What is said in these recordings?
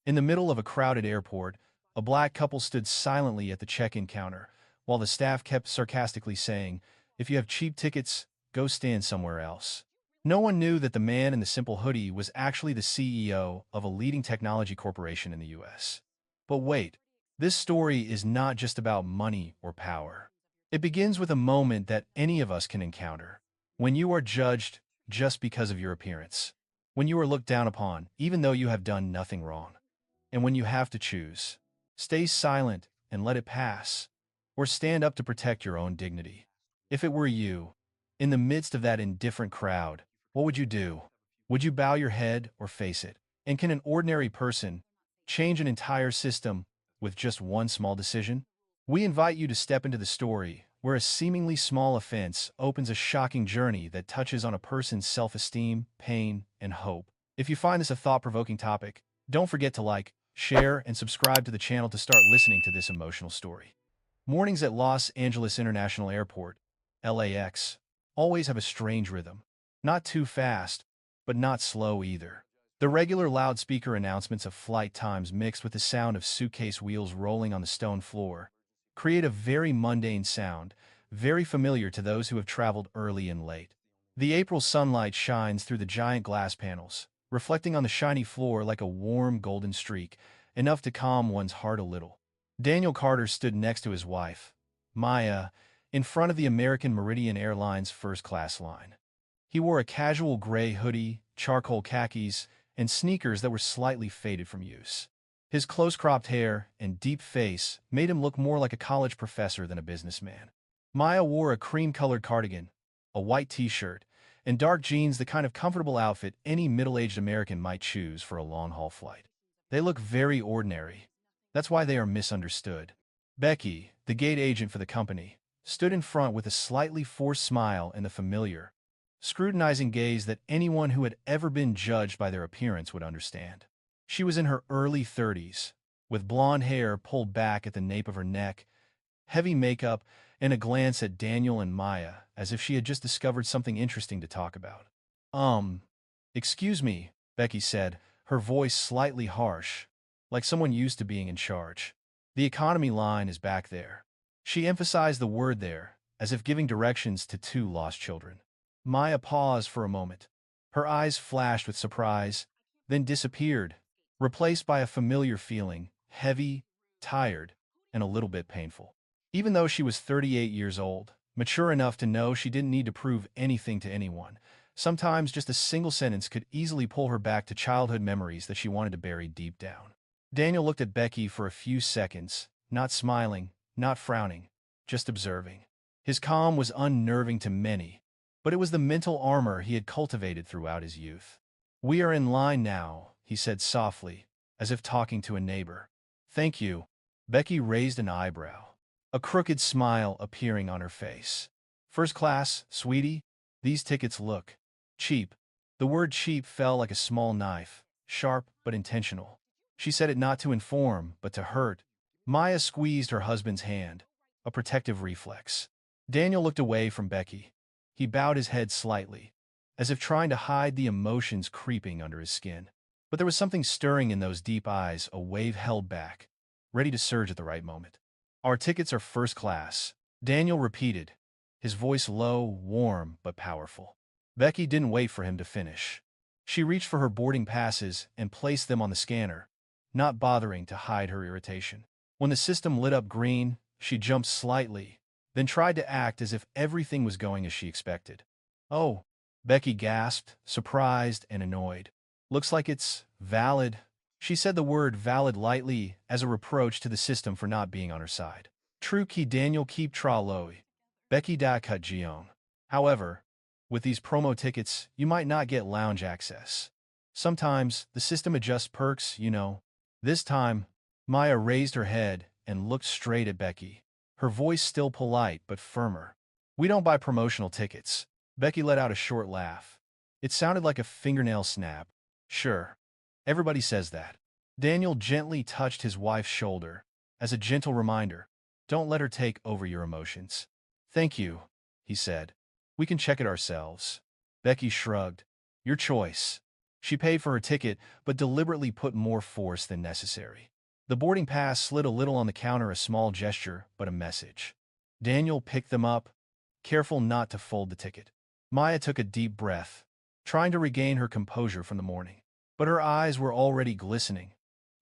In the middle of a crowded airport, a black couple stood silently at the check-in counter, while the staff kept sarcastically saying, "If you have cheap tickets, go stand somewhere else." No one knew that the man in the simple hoodie was actually the CEO of a leading technology corporation in the US. But wait, this story is not just about money or power. It begins with a moment that any of us can encounter. When you are judged just because of your appearance. When you are looked down upon, even though you have done nothing wrong. And when you have to choose, stay silent and let it pass, or stand up to protect your own dignity. If it were you, in the midst of that indifferent crowd, what would you do? Would you bow your head or face it? And can an ordinary person change an entire system with just one small decision? We invite you to step into the story where a seemingly small offense opens a shocking journey that touches on a person's self-esteem, pain, and hope. If you find this a thought-provoking topic, don't forget to like, share, and subscribe to the channel to start listening to this emotional story. Mornings at Los Angeles International Airport, LAX, always have a strange rhythm. Not too fast, but not slow either. The regular loudspeaker announcements of flight times mixed with the sound of suitcase wheels rolling on the stone floor create a very mundane sound, very familiar to those who have traveled early and late. The April sunlight shines through the giant glass panels, reflecting on the shiny floor like a warm golden streak, enough to calm one's heart a little. Daniel Carter stood next to his wife, Maya, in front of the American Meridian Airlines first-class line. He wore a casual gray hoodie, charcoal khakis, and sneakers that were slightly faded from use. His close-cropped hair and deep face made him look more like a college professor than a businessman. Maya wore a cream-colored cardigan, a white t-shirt, and dark jeans, the kind of comfortable outfit any middle-aged American might choose for a long-haul flight. They look very ordinary. That's why they are misunderstood. Becky, the gate agent for the company, stood in front with a slightly forced smile and the familiar, scrutinizing gaze that anyone who had ever been judged by their appearance would understand. She was in her early 30s, with blonde hair pulled back at the nape of her neck, heavy makeup, and a glance at Daniel and Maya as if she had just discovered something interesting to talk about. Excuse me, Becky said, her voice slightly harsh, like someone used to being in charge. The economy line is back there. She emphasized the word there, as if giving directions to two lost children. Maya paused for a moment. Her eyes flashed with surprise, then disappeared, replaced by a familiar feeling, heavy, tired, and a little bit painful. Even though she was 38 years old, mature enough to know she didn't need to prove anything to anyone, sometimes just a single sentence could easily pull her back to childhood memories that she wanted to bury deep down. Daniel looked at Becky for a few seconds, not smiling, not frowning, just observing. His calm was unnerving to many, but it was the mental armor he had cultivated throughout his youth. "We are in line now," he said softly, as if talking to a neighbor. "Thank you." Becky raised an eyebrow, a crooked smile appearing on her face. "First class, sweetie? These tickets look cheap." The word cheap fell like a small knife, sharp but intentional. She said it not to inform, but to hurt. Maya squeezed her husband's hand, a protective reflex. Daniel looked away from Becky. He bowed his head slightly, as if trying to hide the emotions creeping under his skin. But there was something stirring in those deep eyes, a wave held back, ready to surge at the right moment. "Our tickets are first class," Daniel repeated, his voice low, warm, but powerful. Becky didn't wait for him to finish. She reached for her boarding passes and placed them on the scanner, not bothering to hide her irritation. When the system lit up green, she jumped slightly, then tried to act as if everything was going as she expected. "Oh," Becky gasped, surprised and annoyed. "Looks like it's valid." She said the word valid lightly as a reproach to the system for not being on her side. "True ki Daniel keep tra loi. Becky da cut gion." However, with these promo tickets, you might not get lounge access. Sometimes, the system adjusts perks, you know. This time, Maya raised her head and looked straight at Becky, her voice still polite but firmer. "We don't buy promotional tickets." Becky let out a short laugh. It sounded like a fingernail snap. "Sure. Everybody says that." Daniel gently touched his wife's shoulder, as a gentle reminder. "Don't let her take over your emotions." "Thank you," he said. "We can check it ourselves." Becky shrugged. "Your choice." She paid for her ticket, but deliberately put more force than necessary. The boarding pass slid a little on the counter, a small gesture, but a message. Daniel picked them up, careful not to fold the ticket. Maya took a deep breath, trying to regain her composure from the morning. But her eyes were already glistening,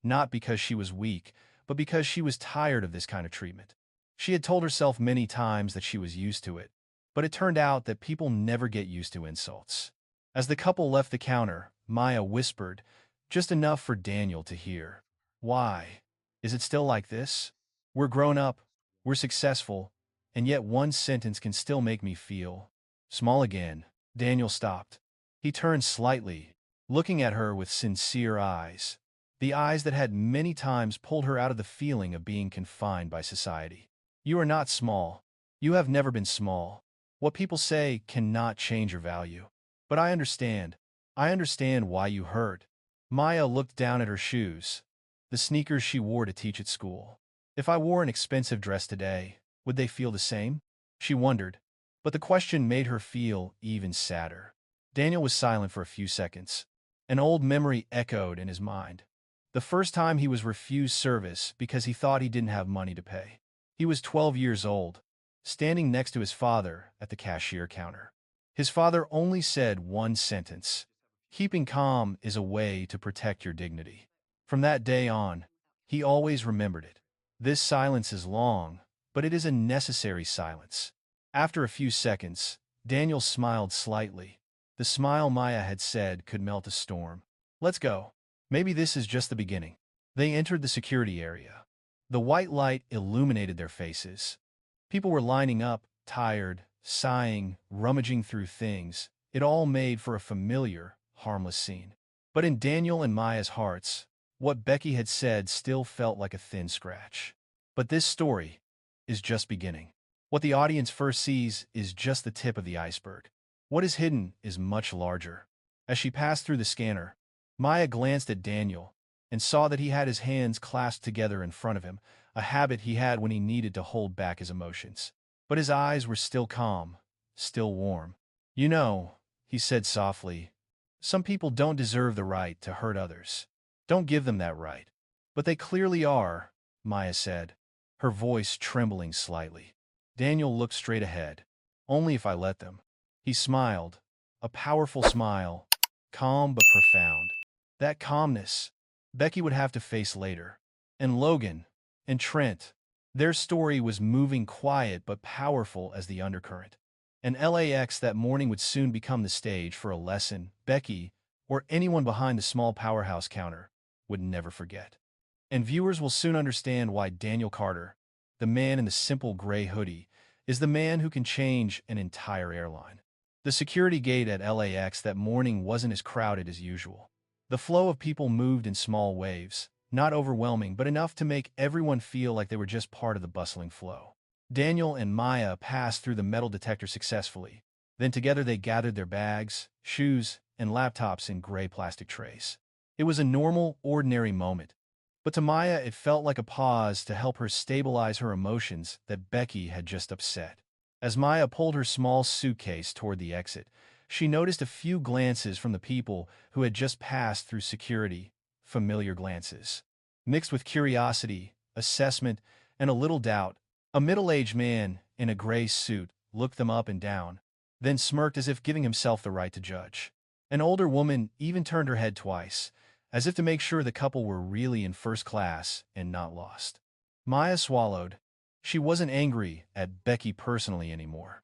not because she was weak, but because she was tired of this kind of treatment. She had told herself many times that she was used to it, but it turned out that people never get used to insults. As the couple left the counter, Maya whispered, just enough for Daniel to hear. Why? Is it still like this? We're grown up, we're successful, and yet one sentence can still make me feel small again. Daniel stopped. He turned slightly, looking at her with sincere eyes, the eyes that had many times pulled her out of the feeling of being confined by society. You are not small. You have never been small. What people say cannot change your value. But I understand. I understand why you hurt. Maya looked down at her shoes, the sneakers she wore to teach at school. If I wore an expensive dress today, would they feel the same? She wondered. But the question made her feel even sadder. Daniel was silent for a few seconds. An old memory echoed in his mind. The first time he was refused service because he thought he didn't have money to pay. He was 12 years old, standing next to his father at the cashier counter. His father only said one sentence: keeping calm is a way to protect your dignity. From that day on, he always remembered it. This silence is long, but it is a necessary silence. After a few seconds, Daniel smiled slightly. The smile Maya had said could melt a storm. Let's go. Maybe this is just the beginning. They entered the security area. The white light illuminated their faces. People were lining up, tired, sighing, rummaging through things. It all made for a familiar, harmless scene. But in Daniel and Maya's hearts, what Becky had said still felt like a thin scratch. But this story is just beginning. What the audience first sees is just the tip of the iceberg. What is hidden is much larger. As she passed through the scanner, Maya glanced at Daniel and saw that he had his hands clasped together in front of him, a habit he had when he needed to hold back his emotions. But his eyes were still calm, still warm. You know, he said softly, some people don't deserve the right to hurt others. Don't give them that right. But they clearly are, Maya said, her voice trembling slightly. Daniel looked straight ahead. Only if I let them. He smiled, a powerful smile, calm but profound. That calmness, Becky would have to face later. And Logan, and Trent. Their story was moving quiet but powerful as the undercurrent. And LAX that morning would soon become the stage for a lesson Becky, or anyone behind the small powerhouse counter, would never forget. And viewers will soon understand why Daniel Carter, the man in the simple gray hoodie, is the man who can change an entire airline. The security gate at LAX that morning wasn't as crowded as usual. The flow of people moved in small waves, not overwhelming but enough to make everyone feel like they were just part of the bustling flow. Daniel and Maya passed through the metal detector successfully. Then together they gathered their bags, shoes, and laptops in gray plastic trays. It was a normal, ordinary moment. But to Maya it felt like a pause to help her stabilize her emotions that Becky had just upset. As Maya pulled her small suitcase toward the exit, she noticed a few glances from the people who had just passed through security, familiar glances. Mixed with curiosity, assessment, and a little doubt, a middle-aged man in a gray suit looked them up and down, then smirked as if giving himself the right to judge. An older woman even turned her head twice, as if to make sure the couple were really in first class and not lost. Maya swallowed. She wasn't angry at Becky personally anymore.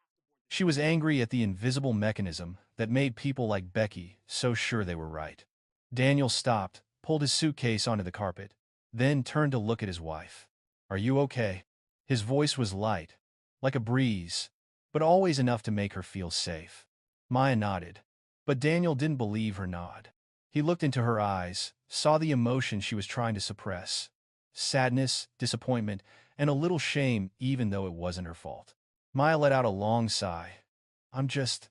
She was angry at the invisible mechanism that made people like Becky so sure they were right. Daniel stopped, pulled his suitcase onto the carpet, then turned to look at his wife. Are you okay? His voice was light, like a breeze, but always enough to make her feel safe. Maya nodded, but Daniel didn't believe her nod. He looked into her eyes, saw the emotion she was trying to suppress. Sadness, disappointment, and a little shame even though it wasn't her fault. Maya let out a long sigh. I'm just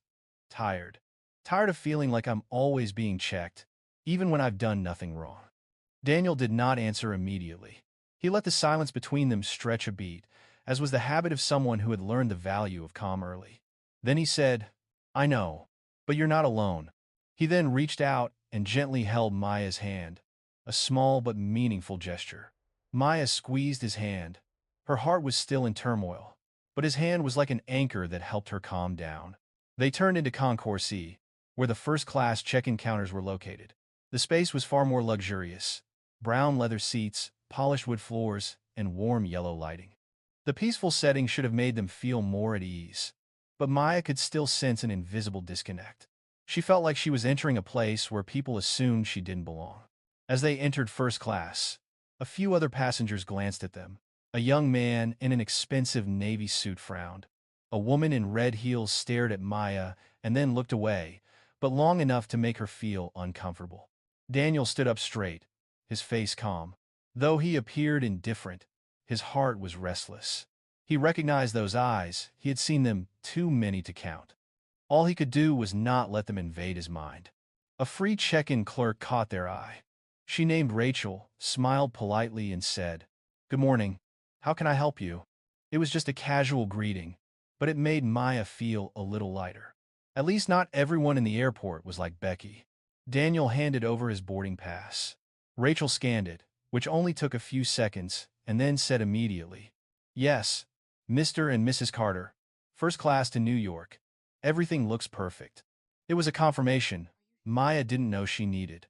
tired. Tired of feeling like I'm always being checked, even when I've done nothing wrong. Daniel did not answer immediately. He let the silence between them stretch a beat, as was the habit of someone who had learned the value of calm early. Then he said, I know, but you're not alone. He then reached out and gently held Maya's hand, a small but meaningful gesture. Maya squeezed his hand. Her heart was still in turmoil, but his hand was like an anchor that helped her calm down. They turned into Concourse E, where the first-class check-in counters were located. The space was far more luxurious. Brown leather seats, polished wood floors, and warm yellow lighting. The peaceful setting should have made them feel more at ease. But Maya could still sense an invisible disconnect. She felt like she was entering a place where people assumed she didn't belong. As they entered first class, a few other passengers glanced at them. A young man in an expensive navy suit frowned. A woman in red heels stared at Maya and then looked away, but long enough to make her feel uncomfortable. Daniel stood up straight, his face calm. Though he appeared indifferent, his heart was restless. He recognized those eyes. He had seen them too many to count. All he could do was not let them invade his mind. A free check-in clerk caught their eye. She named Rachel, smiled politely, and said, "Good morning. How can I help you?" It was just a casual greeting, but it made Maya feel a little lighter. At least not everyone in the airport was like Becky. Daniel handed over his boarding pass. Rachel scanned it, which only took a few seconds, and then said immediately, "Yes, Mr. and Mrs. Carter. First class to New York. Everything looks perfect." It was a confirmation Maya didn't know she needed.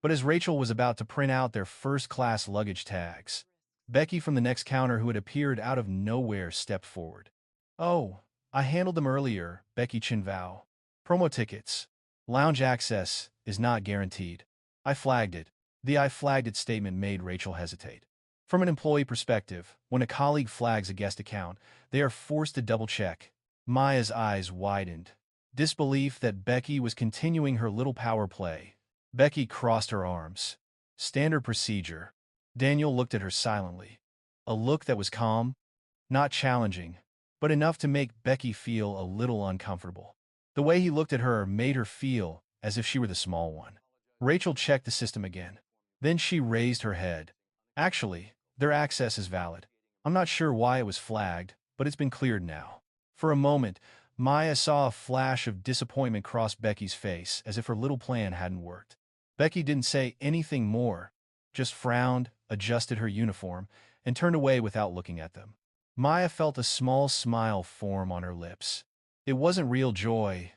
But as Rachel was about to print out their first-class luggage tags, Becky from the next counter, who had appeared out of nowhere, stepped forward. "Oh, I handled them earlier, Becky Chinvao. Promo tickets. Lounge access is not guaranteed. I flagged it." The "I flagged it" statement made Rachel hesitate. From an employee perspective, when a colleague flags a guest account, they are forced to double-check. Maya's eyes widened. Disbelief that Becky was continuing her little power play. Becky crossed her arms. "Standard procedure." Daniel looked at her silently. A look that was calm, not challenging, but enough to make Becky feel a little uncomfortable. The way he looked at her made her feel as if she were the small one. Rachel checked the system again. Then she raised her head. "Actually, their access is valid. I'm not sure why it was flagged, but it's been cleared now." For a moment, Maya saw a flash of disappointment cross Becky's face, as if her little plan hadn't worked. Becky didn't say anything more, just frowned, adjusted her uniform, and turned away without looking at them. Maya felt a small smile form on her lips. It wasn't real joy,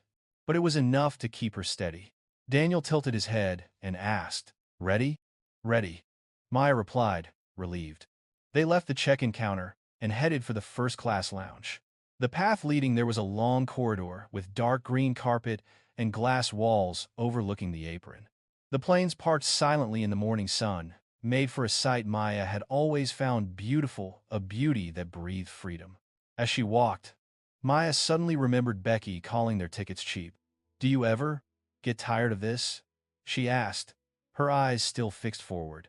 but it was enough to keep her steady. Daniel tilted his head and asked, "Ready?" "Ready," Maya replied, relieved. They left the check-in counter and headed for the first-class lounge. The path leading there was a long corridor with dark green carpet and glass walls overlooking the apron. The planes parked silently in the morning sun, made for a sight Maya had always found beautiful, a beauty that breathed freedom. As she walked, Maya suddenly remembered Becky calling their tickets cheap. "Do you ever get tired of this?" she asked, her eyes still fixed forward.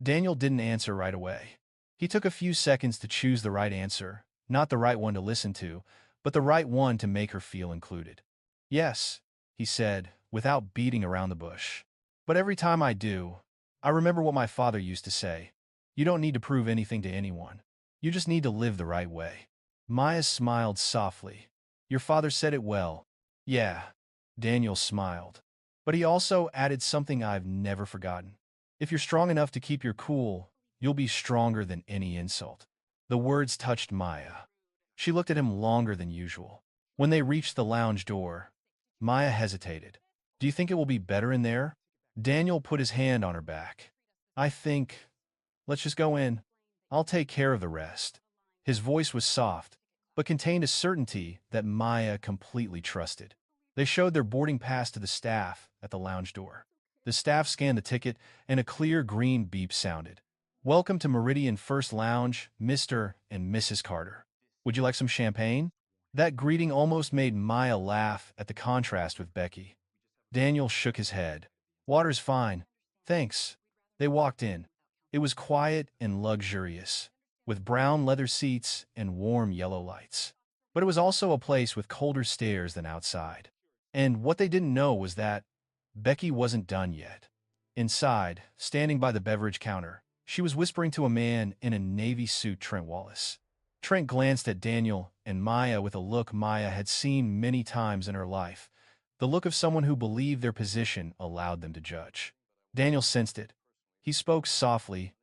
Daniel didn't answer right away. He took a few seconds to choose the right answer, not the right one to listen to, but the right one to make her feel included. "Yes," he said, without beating around the bush. "But every time I do, I remember what my father used to say. You don't need to prove anything to anyone. You just need to live the right way." Maya smiled softly. "Your father said it well." "Yeah," Daniel smiled. "But he also added something I've never forgotten. If you're strong enough to keep your cool, you'll be stronger than any insult." The words touched Maya. She looked at him longer than usual. When they reached the lounge door, Maya hesitated. "Do you think it will be better in there?" Daniel put his hand on her back. "I think, let's just go in. I'll take care of the rest." His voice was soft, but contained a certainty that Maya completely trusted. They showed their boarding pass to the staff at the lounge door. The staff scanned the ticket, and a clear green beep sounded. "Welcome to Meridian First Lounge, Mr. and Mrs. Carter. Would you like some champagne?" That greeting almost made Maya laugh at the contrast with Becky. Daniel shook his head. "Water's fine. Thanks." They walked in. It was quiet and luxurious, with brown leather seats and warm yellow lights. But it was also a place with colder stares than outside. And what they didn't know was that Becky wasn't done yet. Inside, standing by the beverage counter, she was whispering to a man in a navy suit, Trent Wallace. Trent glanced at Daniel and Maya with a look Maya had seen many times in her life, the look of someone who believed their position allowed them to judge. Daniel sensed it. He spoke softly,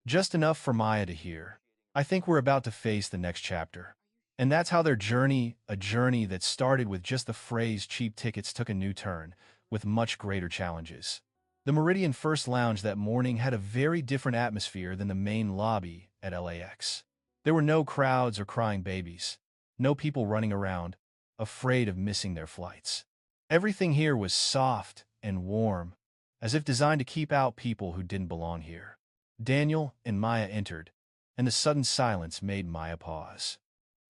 just enough for Maya to hear. I think we're about to face the next chapter. And that's how their journey, a journey that started with just the phrase cheap tickets, took a new turn, with much greater challenges. The Meridian First Lounge that morning had a very different atmosphere than the main lobby at LAX. There were no crowds or crying babies. No people running around, afraid of missing their flights. Everything here was soft and warm, as if designed to keep out people who didn't belong here. Daniel and Maya entered, and the sudden silence made Maya pause.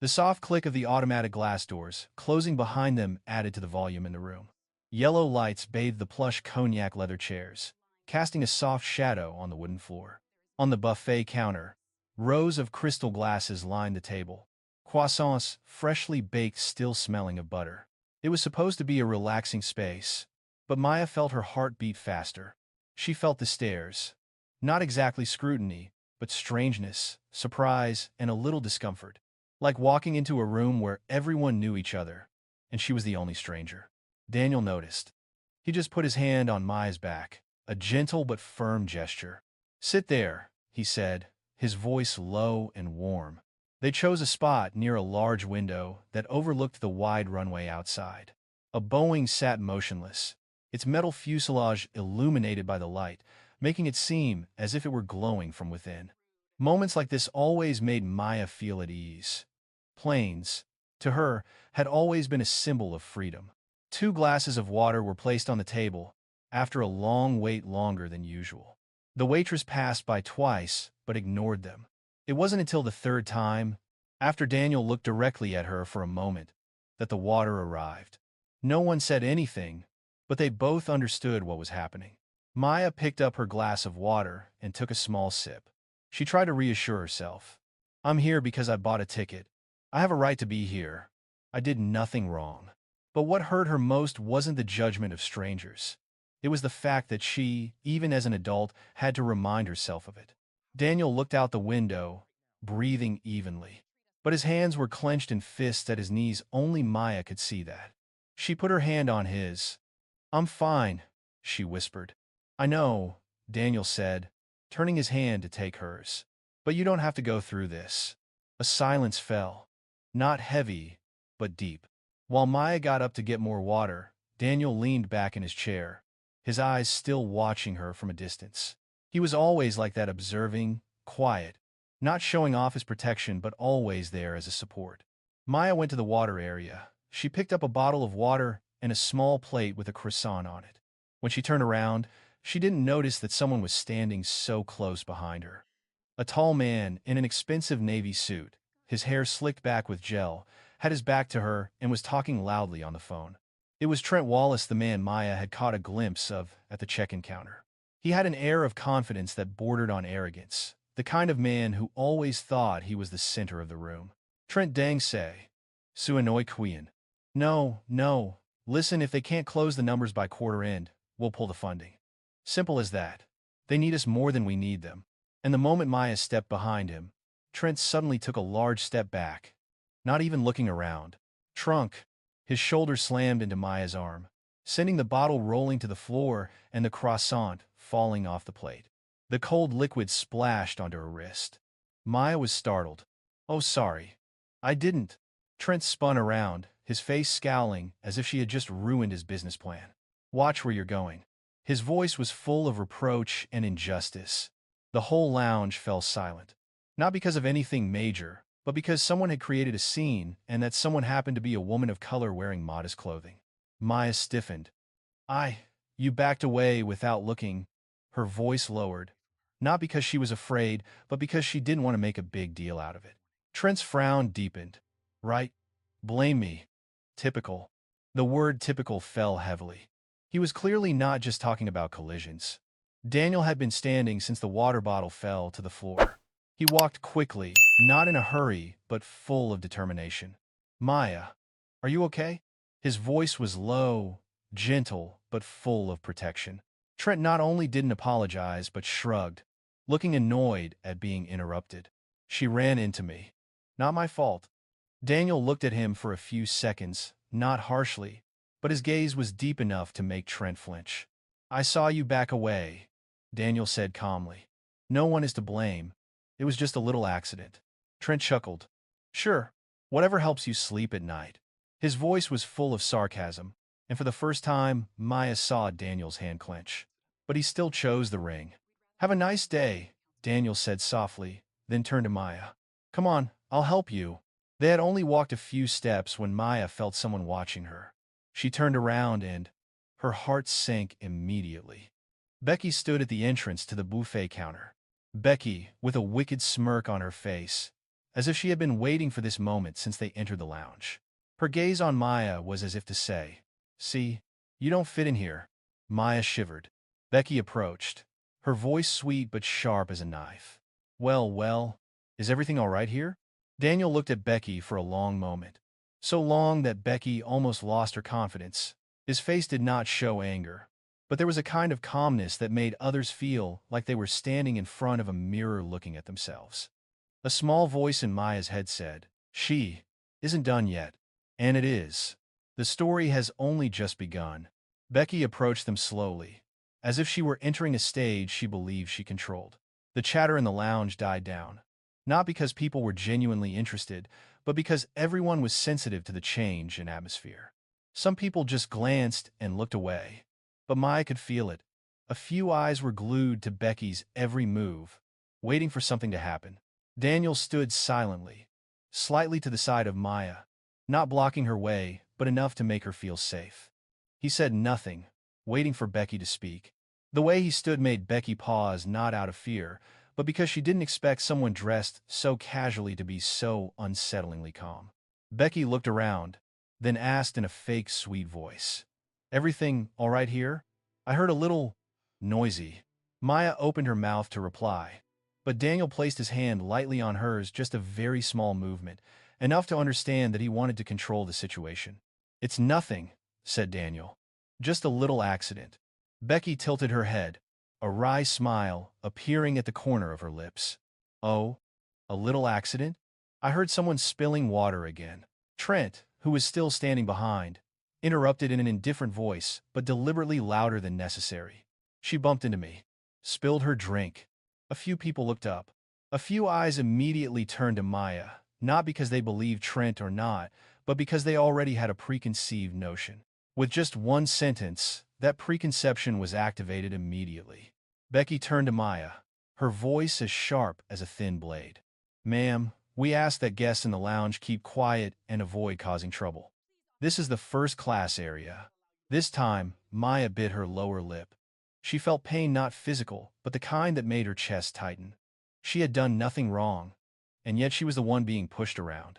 The soft click of the automatic glass doors, closing behind them, added to the volume in the room. Yellow lights bathed the plush cognac leather chairs, casting a soft shadow on the wooden floor. On the buffet counter, rows of crystal glasses lined the table. Croissants, freshly baked, still smelling of butter. It was supposed to be a relaxing space, but Maya felt her heart beat faster. She felt the stares. Not exactly scrutiny, but strangeness, surprise, and a little discomfort. Like walking into a room where everyone knew each other, and she was the only stranger. Daniel noticed. He just put his hand on Maya's back, a gentle but firm gesture. "Sit there," he said, his voice low and warm. They chose a spot near a large window that overlooked the wide runway outside. A Boeing sat motionless, its metal fuselage illuminated by the light, making it seem as if it were glowing from within. Moments like this always made Maya feel at ease. Planes, to her, had always been a symbol of freedom. 2 glasses of water were placed on the table, after a long wait, longer than usual. The waitress passed by twice, but ignored them. It wasn't until the 3rd time, after Daniel looked directly at her for a moment, that the water arrived. No one said anything, but they both understood what was happening. Maya picked up her glass of water and took a small sip. She tried to reassure herself. "I'm here because I bought a ticket. I have a right to be here. I did nothing wrong." But what hurt her most wasn't the judgment of strangers. It was the fact that she, even as an adult, had to remind herself of it. Daniel looked out the window, breathing evenly. But his hands were clenched in fists at his knees. Only Maya could see that. She put her hand on his. "I'm fine," she whispered. "I know," Daniel said, turning his hand to take hers. "But you don't have to go through this." A silence fell. Not heavy, but deep. While Maya got up to get more water, Daniel leaned back in his chair, his eyes still watching her from a distance. He was always like that, observing, quiet, not showing off his protection but always there as a support. Maya went to the water area. She picked up a bottle of water and a small plate with a croissant on it. When she turned around, she didn't notice that someone was standing so close behind her. A tall man in an expensive navy suit, his hair slicked back with gel, had his back to her and was talking loudly on the phone. It was Trent Wallace, the man Maya had caught a glimpse of at the check-in counter. He had an air of confidence that bordered on arrogance, the kind of man who always thought he was the center of the room. "Trent Dang say, Suanoi Quien. No, listen, if they can't close the numbers by quarter end, we'll pull the funding. Simple as that. They need us more than we need them." And the moment Maya stepped behind him, Trent suddenly took a large step back, not even looking around. "Trunk." His shoulder slammed into Maya's arm, sending the bottle rolling to the floor and the croissant falling off the plate. The cold liquid splashed onto her wrist. Maya was startled. "Oh, sorry. I didn't." Trent spun around, his face scowling as if she had just ruined his business plan. "Watch where you're going." His voice was full of reproach and injustice. The whole lounge fell silent. Not because of anything major, but because someone had created a scene, and that someone happened to be a woman of color wearing modest clothing. Maya stiffened. You backed away without looking." Her voice lowered, not because she was afraid, but because she didn't want to make a big deal out of it. Trent's frown deepened. "Right? Blame me." Typical. The word typical fell heavily. He was clearly not just talking about collisions. Daniel had been standing since the water bottle fell to the floor. He walked quickly, not in a hurry, but full of determination. "Maya, are you okay?" His voice was low, gentle, but full of protection. Trent not only didn't apologize, but shrugged, looking annoyed at being interrupted. "She ran into me. Not my fault." Daniel looked at him for a few seconds, not harshly, but his gaze was deep enough to make Trent flinch. "I saw you back away," Daniel said calmly. "No one is to blame. It was just a little accident." Trent chuckled. "Sure, whatever helps you sleep at night." His voice was full of sarcasm, and for the first time, Maya saw Daniel's hand clench. But he still chose the ring. "Have a nice day," Daniel said softly, then turned to Maya. "Come on, I'll help you." They had only walked a few steps when Maya felt someone watching her. She turned around and her heart sank immediately. Becky stood at the entrance to the buffet counter. Becky, with a wicked smirk on her face, as if she had been waiting for this moment since they entered the lounge. Her gaze on Maya was as if to say, "See, you don't fit in here." Maya shivered. Becky approached, her voice sweet but sharp as a knife. Well, is everything all right here?" Daniel looked at Becky for a long moment. So long that Becky almost lost her confidence. His face did not show anger, but there was a kind of calmness that made others feel like they were standing in front of a mirror looking at themselves. A small voice in Maya's head said, "She isn't done yet." And it is. The story has only just begun. Becky approached them slowly, as if she were entering a stage she believed she controlled. The chatter in the lounge died down, not because people were genuinely interested, but because everyone was sensitive to the change in atmosphere. Some people just glanced and looked away, but Maya could feel it. A few eyes were glued to Becky's every move, waiting for something to happen. Daniel stood silently, slightly to the side of Maya, not blocking her way, but enough to make her feel safe. He said nothing, waiting for Becky to speak. The way he stood made Becky pause, not out of fear, but because she didn't expect someone dressed so casually to be so unsettlingly calm. Becky looked around, then asked in a fake sweet voice, "Everything all right here? I heard a little noisy." Maya opened her mouth to reply, but Daniel placed his hand lightly on hers, just a very small movement, enough to understand that he wanted to control the situation. "It's nothing," said Daniel. "Just a little accident." Becky tilted her head, a wry smile appearing at the corner of her lips. "Oh, a little accident?" I heard someone spilling water again. Trent, who was still standing behind, interrupted in an indifferent voice, but deliberately louder than necessary. "She bumped into me. Spilled her drink." A few people looked up. A few eyes immediately turned to Maya, not because they believed Trent or not, but because they already had a preconceived notion. With just one sentence, that preconception was activated immediately. Becky turned to Maya, her voice as sharp as a thin blade. "Ma'am, we ask that guests in the lounge keep quiet and avoid causing trouble. This is the first-class area." This time, Maya bit her lower lip. She felt pain, not physical, but the kind that made her chest tighten. She had done nothing wrong, and yet she was the one being pushed around.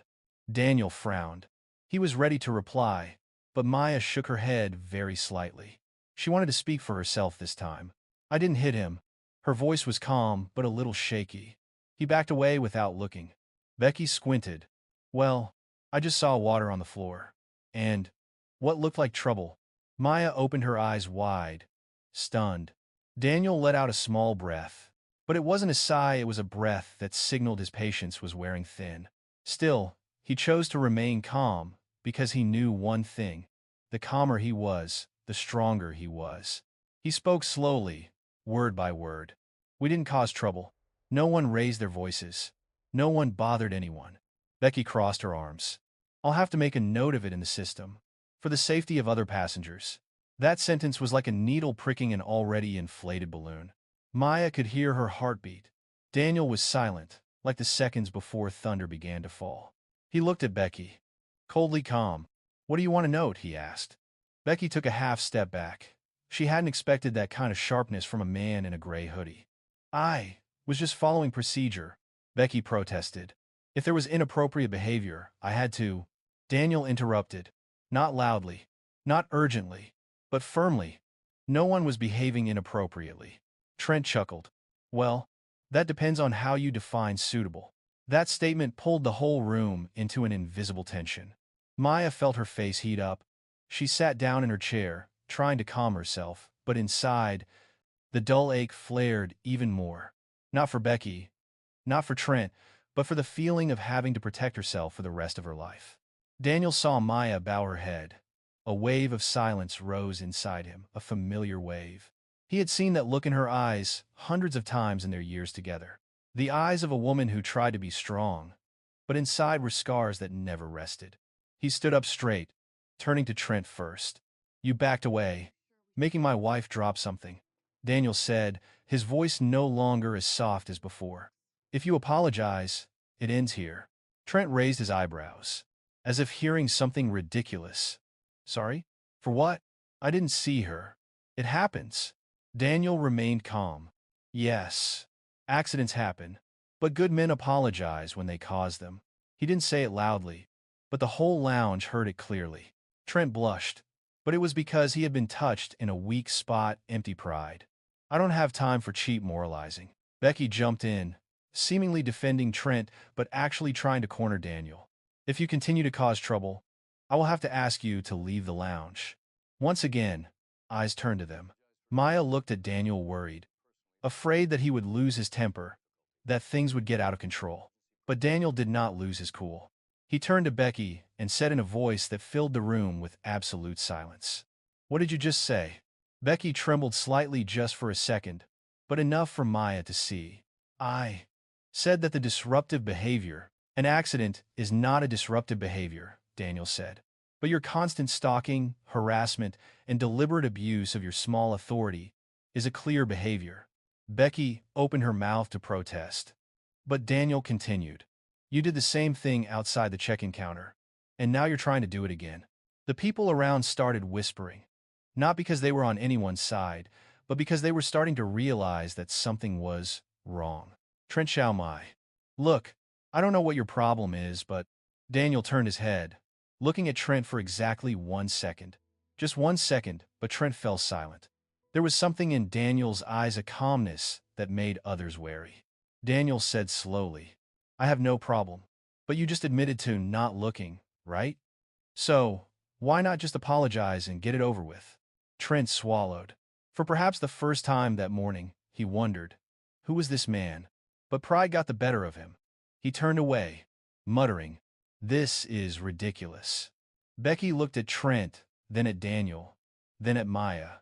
Daniel frowned. He was ready to reply, but Maya shook her head very slightly. She wanted to speak for herself this time. "I didn't hit him." Her voice was calm, but a little shaky. "He backed away without looking." Becky squinted. "Well, I just saw water on the floor. And what looked like trouble." Maya opened her eyes wide, stunned. Daniel let out a small breath. But it wasn't a sigh, it was a breath that signaled his patience was wearing thin. Still, he chose to remain calm, because he knew one thing. The calmer he was, the stronger he was. He spoke slowly, word by word. "We didn't cause trouble. No one raised their voices. No one bothered anyone." Becky crossed her arms. "I'll have to make a note of it in the system, for the safety of other passengers." That sentence was like a needle pricking an already inflated balloon. Maya could hear her heartbeat. Daniel was silent, like the seconds before thunder began to fall. He looked at Becky, coldly calm. "What do you want to note?" he asked. Becky took a half step back. She hadn't expected that kind of sharpness from a man in a gray hoodie. "I was just following procedure," Becky protested. "If there was inappropriate behavior, I had to." Daniel interrupted. Not loudly, not urgently, but firmly. No one was behaving inappropriately. Trent chuckled. "Well, that depends on how you define suitable." That statement pulled the whole room into an invisible tension. Maya felt her face heat up. She sat down in her chair, trying to calm herself, but inside, the dull ache flared even more. Not for Becky, not for Trent, but for the feeling of having to protect herself for the rest of her life. Daniel saw Maya bow her head, A wave of silence rose inside him, a familiar wave. He had seen that look in her eyes hundreds of times in their years together. The eyes of a woman who tried to be strong, but inside were scars that never rested. He stood up straight, turning to Trent first. "You backed away, making my wife drop something," Daniel said, his voice no longer as soft as before. "If you apologize, it ends here." Trent raised his eyebrows, as if hearing something ridiculous. "Sorry? For what? I didn't see her." "It happens." Daniel remained calm. "Yes, accidents happen, but good men apologize when they cause them." He didn't say it loudly, but the whole lounge heard it clearly. Trent blushed, but it was because he had been touched in a weak spot, empty pride. "I don't have time for cheap moralizing." Becky jumped in, seemingly defending Trent, but actually trying to corner Daniel. "If you continue to cause trouble, I will have to ask you to leave the lounge." Once again, eyes turned to them. Maya looked at Daniel worried, afraid that he would lose his temper, that things would get out of control. But Daniel did not lose his cool. He turned to Becky and said in a voice that filled the room with absolute silence, "What did you just say?" Becky trembled slightly just for a second, but enough for Maya to see. "I said that the disruptive behavior, an accident is not a disruptive behavior," Daniel said. "But your constant stalking, harassment, and deliberate abuse of your small authority is a clear behavior." Becky opened her mouth to protest, but Daniel continued. "You did the same thing outside the check-in counter, and now you're trying to do it again." The people around started whispering, not because they were on anyone's side, but because they were starting to realize that something was wrong. Trent Xiaomai. "Look, I don't know what your problem is, but—" Daniel turned his head, looking at Trent for exactly 1 second. Just 1 second, but Trent fell silent. There was something in Daniel's eyes, a calmness that made others wary. Daniel said slowly, "I have no problem. But you just admitted to not looking, right? So, why not just apologize and get it over with?" Trent swallowed. For perhaps the first time that morning, he wondered, who was this man? But pride got the better of him. He turned away, muttering, "This is ridiculous." Becky looked at Trent, then at Daniel, then at Maya.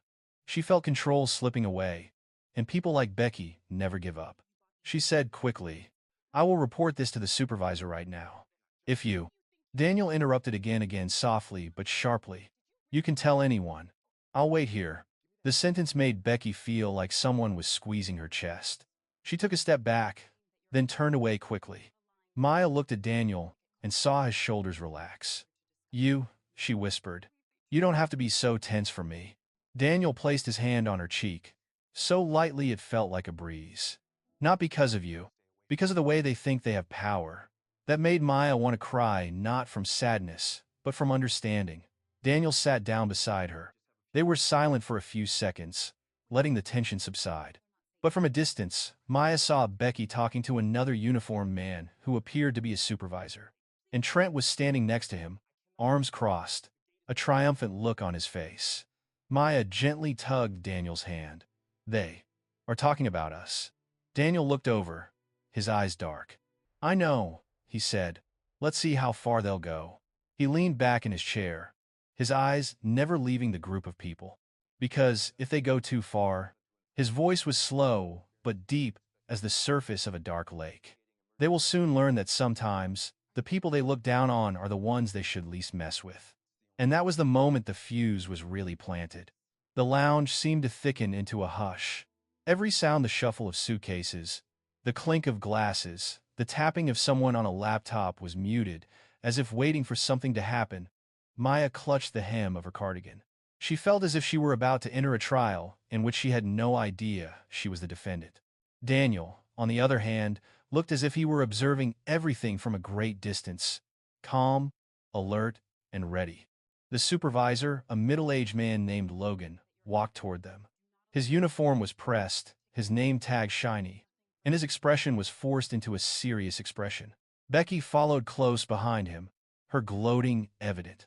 She felt control slipping away, and people like Becky never give up. She said quickly, "I will report this to the supervisor right now. If you—" Daniel interrupted again softly but sharply. "You can tell anyone. I'll wait here." The sentence made Becky feel like someone was squeezing her chest. She took a step back, then turned away quickly. Maya looked at Daniel and saw his shoulders relax. "You," she whispered, "you don't have to be so tense for me." Daniel placed his hand on her cheek, so lightly it felt like a breeze. "Not because of you, because of the way they think they have power." That made Maya want to cry, not from sadness, but from understanding. Daniel sat down beside her. They were silent for a few seconds, letting the tension subside. But from a distance, Maya saw Becky talking to another uniformed man who appeared to be a supervisor. And Trent was standing next to him, arms crossed, a triumphant look on his face. Maya gently tugged Daniel's hand. "They are talking about us." Daniel looked over, his eyes dark. "I know," he said. "Let's see how far they'll go." He leaned back in his chair, his eyes never leaving the group of people. "Because if they go too far," his voice was slow but deep as the surface of a dark lake, "they will soon learn that sometimes the people they look down on are the ones they should least mess with." And that was the moment the fuse was really planted. The lounge seemed to thicken into a hush. Every sound, the shuffle of suitcases, the clink of glasses, the tapping of someone on a laptop, was muted, as if waiting for something to happen. Maya clutched the hem of her cardigan. She felt as if she were about to enter a trial in which she had no idea she was the defendant. Daniel, on the other hand, looked as if he were observing everything from a great distance, calm, alert, and ready. The supervisor, a middle-aged man named Logan, walked toward them. His uniform was pressed, his name tag shiny, and his expression was forced into a serious expression. Becky followed close behind him, her gloating evident.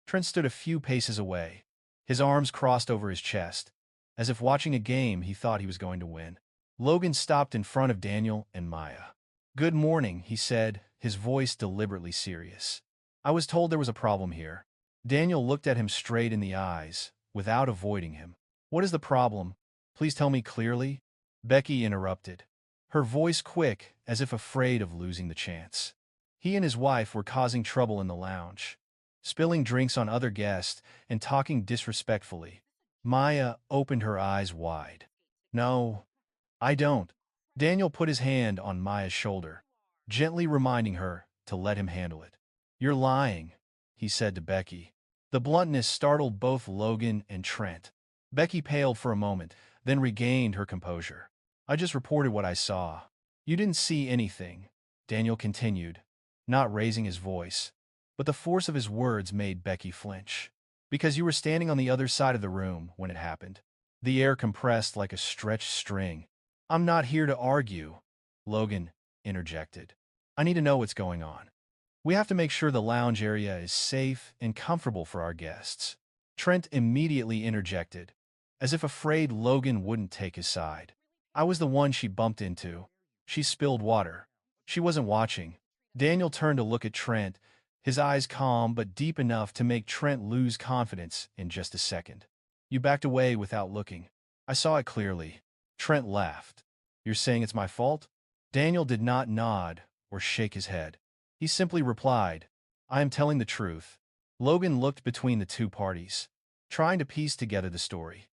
Trent stood a few paces away, his arms crossed over his chest, as if watching a game he thought he was going to win. Logan stopped in front of Daniel and Maya. "Good morning," he said, his voice deliberately serious. "I was told there was a problem here." Daniel looked at him straight in the eyes, without avoiding him. "What is the problem? Please tell me clearly." Becky interrupted, her voice quick, as if afraid of losing the chance. He and his wife were causing trouble in the lounge, spilling drinks on other guests and talking disrespectfully. Maya opened her eyes wide. "No, I don't." Daniel put his hand on Maya's shoulder, gently reminding her to let him handle it. "You're lying," he said to Becky. The bluntness startled both Logan and Trent. Becky paled for a moment, then regained her composure. "I just reported what I saw." "You didn't see anything," Daniel continued, not raising his voice, but the force of his words made Becky flinch. "Because you were standing on the other side of the room when it happened." The air compressed like a stretched string. "I'm not here to argue," Logan interjected. "I need to know what's going on. We have to make sure the lounge area is safe and comfortable for our guests." Trent immediately interjected, as if afraid Logan wouldn't take his side. "I was the one she bumped into. She spilled water. She wasn't watching." Daniel turned to look at Trent, his eyes calm but deep enough to make Trent lose confidence in just a second. "You backed away without looking. I saw it clearly." Trent laughed. "You're saying it's my fault?" Daniel did not nod or shake his head. He simply replied, "I am telling the truth." Logan looked between the two parties, trying to piece together the story.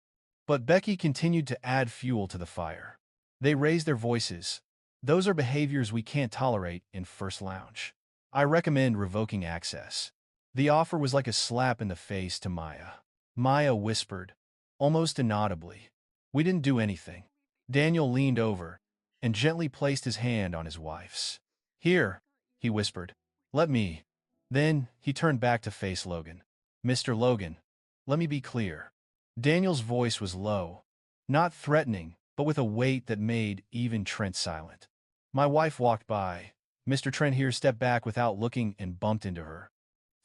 But Becky continued to add fuel to the fire. They raised their voices. "Those are behaviors we can't tolerate in First Lounge. I recommend revoking access." The offer was like a slap in the face to Maya. Maya whispered, almost inaudibly, "We didn't do anything." Daniel leaned over and gently placed his hand on his wife's. "Here," he whispered. "Let me." Then he turned back to face Logan. "Mr. Logan, let me be clear." Daniel's voice was low, not threatening, but with a weight that made even Trent silent. "My wife walked by." Mr. Trent here stepped back without looking and bumped into her.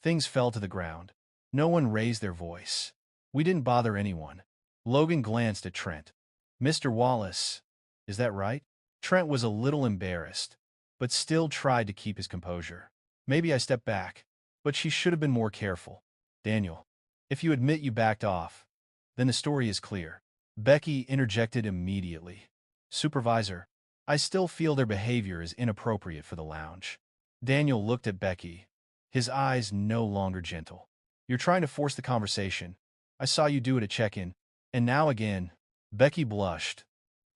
Things fell to the ground. No one raised their voice. "We didn't bother anyone." Logan glanced at Trent. "Mr. Wallace, is that right?" Trent was a little embarrassed, but still tried to keep his composure. "Maybe I stepped back, but she should have been more careful." "Daniel, if you admit you backed off, then the story is clear." Becky interjected immediately. "Supervisor, I still feel their behavior is inappropriate for the lounge." Daniel looked at Becky, his eyes no longer gentle. "You're trying to force the conversation. I saw you do it at check-in, and now again." Becky blushed,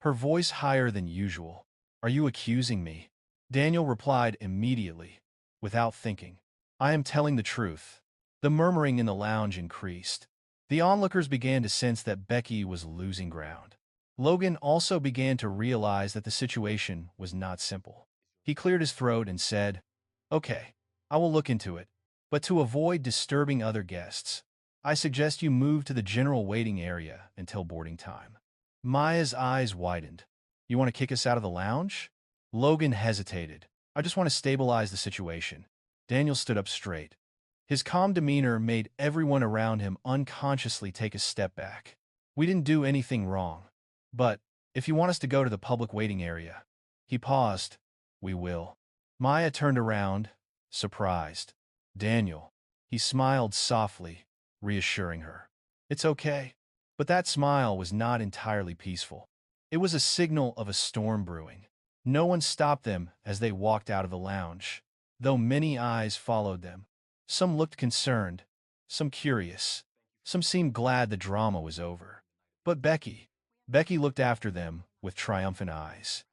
her voice higher than usual. "Are you accusing me?" Daniel replied immediately, without thinking. "I am telling the truth." The murmuring in the lounge increased. The onlookers began to sense that Becky was losing ground. Logan also began to realize that the situation was not simple. He cleared his throat and said, "Okay, I will look into it, but to avoid disturbing other guests, I suggest you move to the general waiting area until boarding time." Maya's eyes widened. "You want to kick us out of the lounge?" Logan hesitated. "I just want to stabilize the situation." Daniel stood up straight. His calm demeanor made everyone around him unconsciously take a step back. "We didn't do anything wrong. But, if you want us to go to the public waiting area." He paused. "We will." Maya turned around, surprised. "Daniel." He smiled softly, reassuring her. "It's okay." But that smile was not entirely peaceful. It was a signal of a storm brewing. No one stopped them as they walked out of the lounge, though many eyes followed them. Some looked concerned, some curious, some seemed glad the drama was over. But Becky looked after them with triumphant eyes.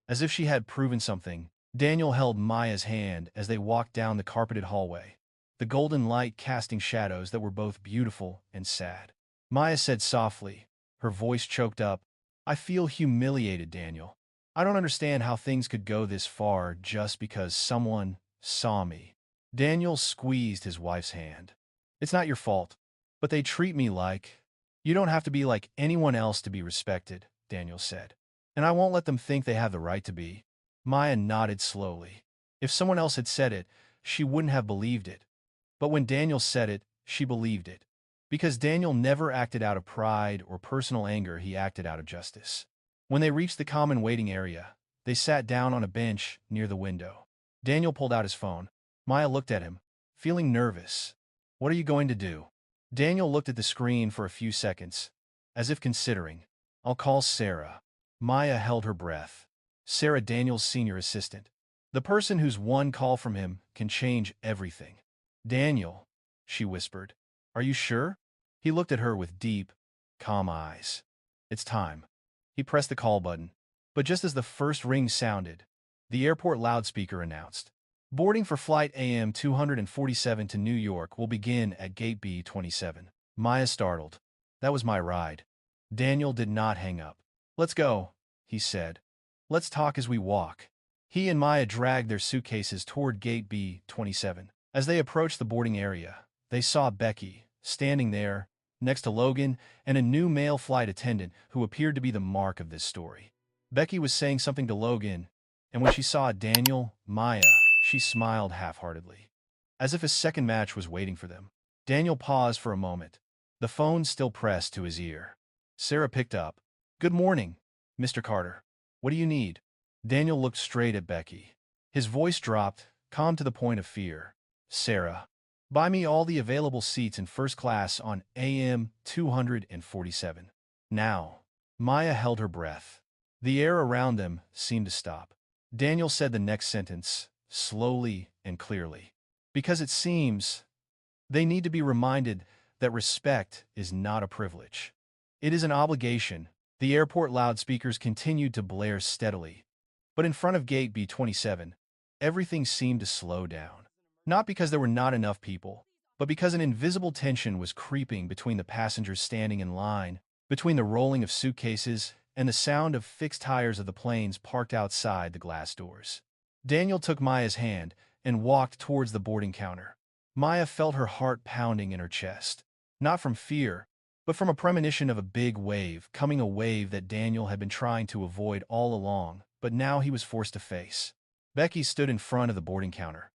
As if she had proven something, Daniel held Maya's hand as they walked down the carpeted hallway, the golden light casting shadows that were both beautiful and sad. Maya said softly, her voice choked up, "I feel humiliated, Daniel. I don't understand how things could go this far just because someone saw me." Daniel squeezed his wife's hand. "It's not your fault, but they treat me like—" "You don't have to be like anyone else to be respected," Daniel said. "And I won't let them think they have the right to be." Maya nodded slowly. If someone else had said it, she wouldn't have believed it. But when Daniel said it, she believed it. Because Daniel never acted out of pride or personal anger, he acted out of justice. When they reached the common waiting area, they sat down on a bench near the window. Daniel pulled out his phone. Maya looked at him, feeling nervous. What are you going to do? Daniel looked at the screen for a few seconds, as if considering. I'll call Sarah. Maya held her breath. Sarah, Daniel's senior assistant. The person whose one call from him can change everything. Daniel, she whispered. Are you sure? He looked at her with deep, calm eyes. It's time. He pressed the call button. But just as the first ring sounded, the airport loudspeaker announced, boarding for flight AM 247 to New York will begin at gate B27. Maya startled. That was my ride. Daniel did not hang up. Let's go, he said. Let's talk as we walk. He and Maya dragged their suitcases toward gate B27. As they approached the boarding area, they saw Becky, standing there, next to Logan and a new male flight attendant who appeared to be the mark of this story. Becky was saying something to Logan, and when she saw Daniel, Maya, she smiled half-heartedly, as if a second match was waiting for them. Daniel paused for a moment, the phone still pressed to his ear. Sarah picked up. Good morning, Mr. Carter. What do you need? Daniel looked straight at Becky. His voice dropped, calm to the point of fear. Sarah, buy me all the available seats in first class on AM 247. Now. Maya held her breath. The air around them seemed to stop. Daniel said the next sentence, slowly and clearly. Because it seems they need to be reminded that respect is not a privilege. It is an obligation. The airport loudspeakers continued to blare steadily. But in front of gate B27, everything seemed to slow down. Not because there were not enough people, but because an invisible tension was creeping between the passengers standing in line, between the rolling of suitcases and the sound of fixed tires of the planes parked outside the glass doors. Daniel took Maya's hand and walked towards the boarding counter. Maya felt her heart pounding in her chest, not from fear, but from a premonition of a big wave coming, a wave that Daniel had been trying to avoid all along, but now he was forced to face. Becky stood in front of the boarding counter,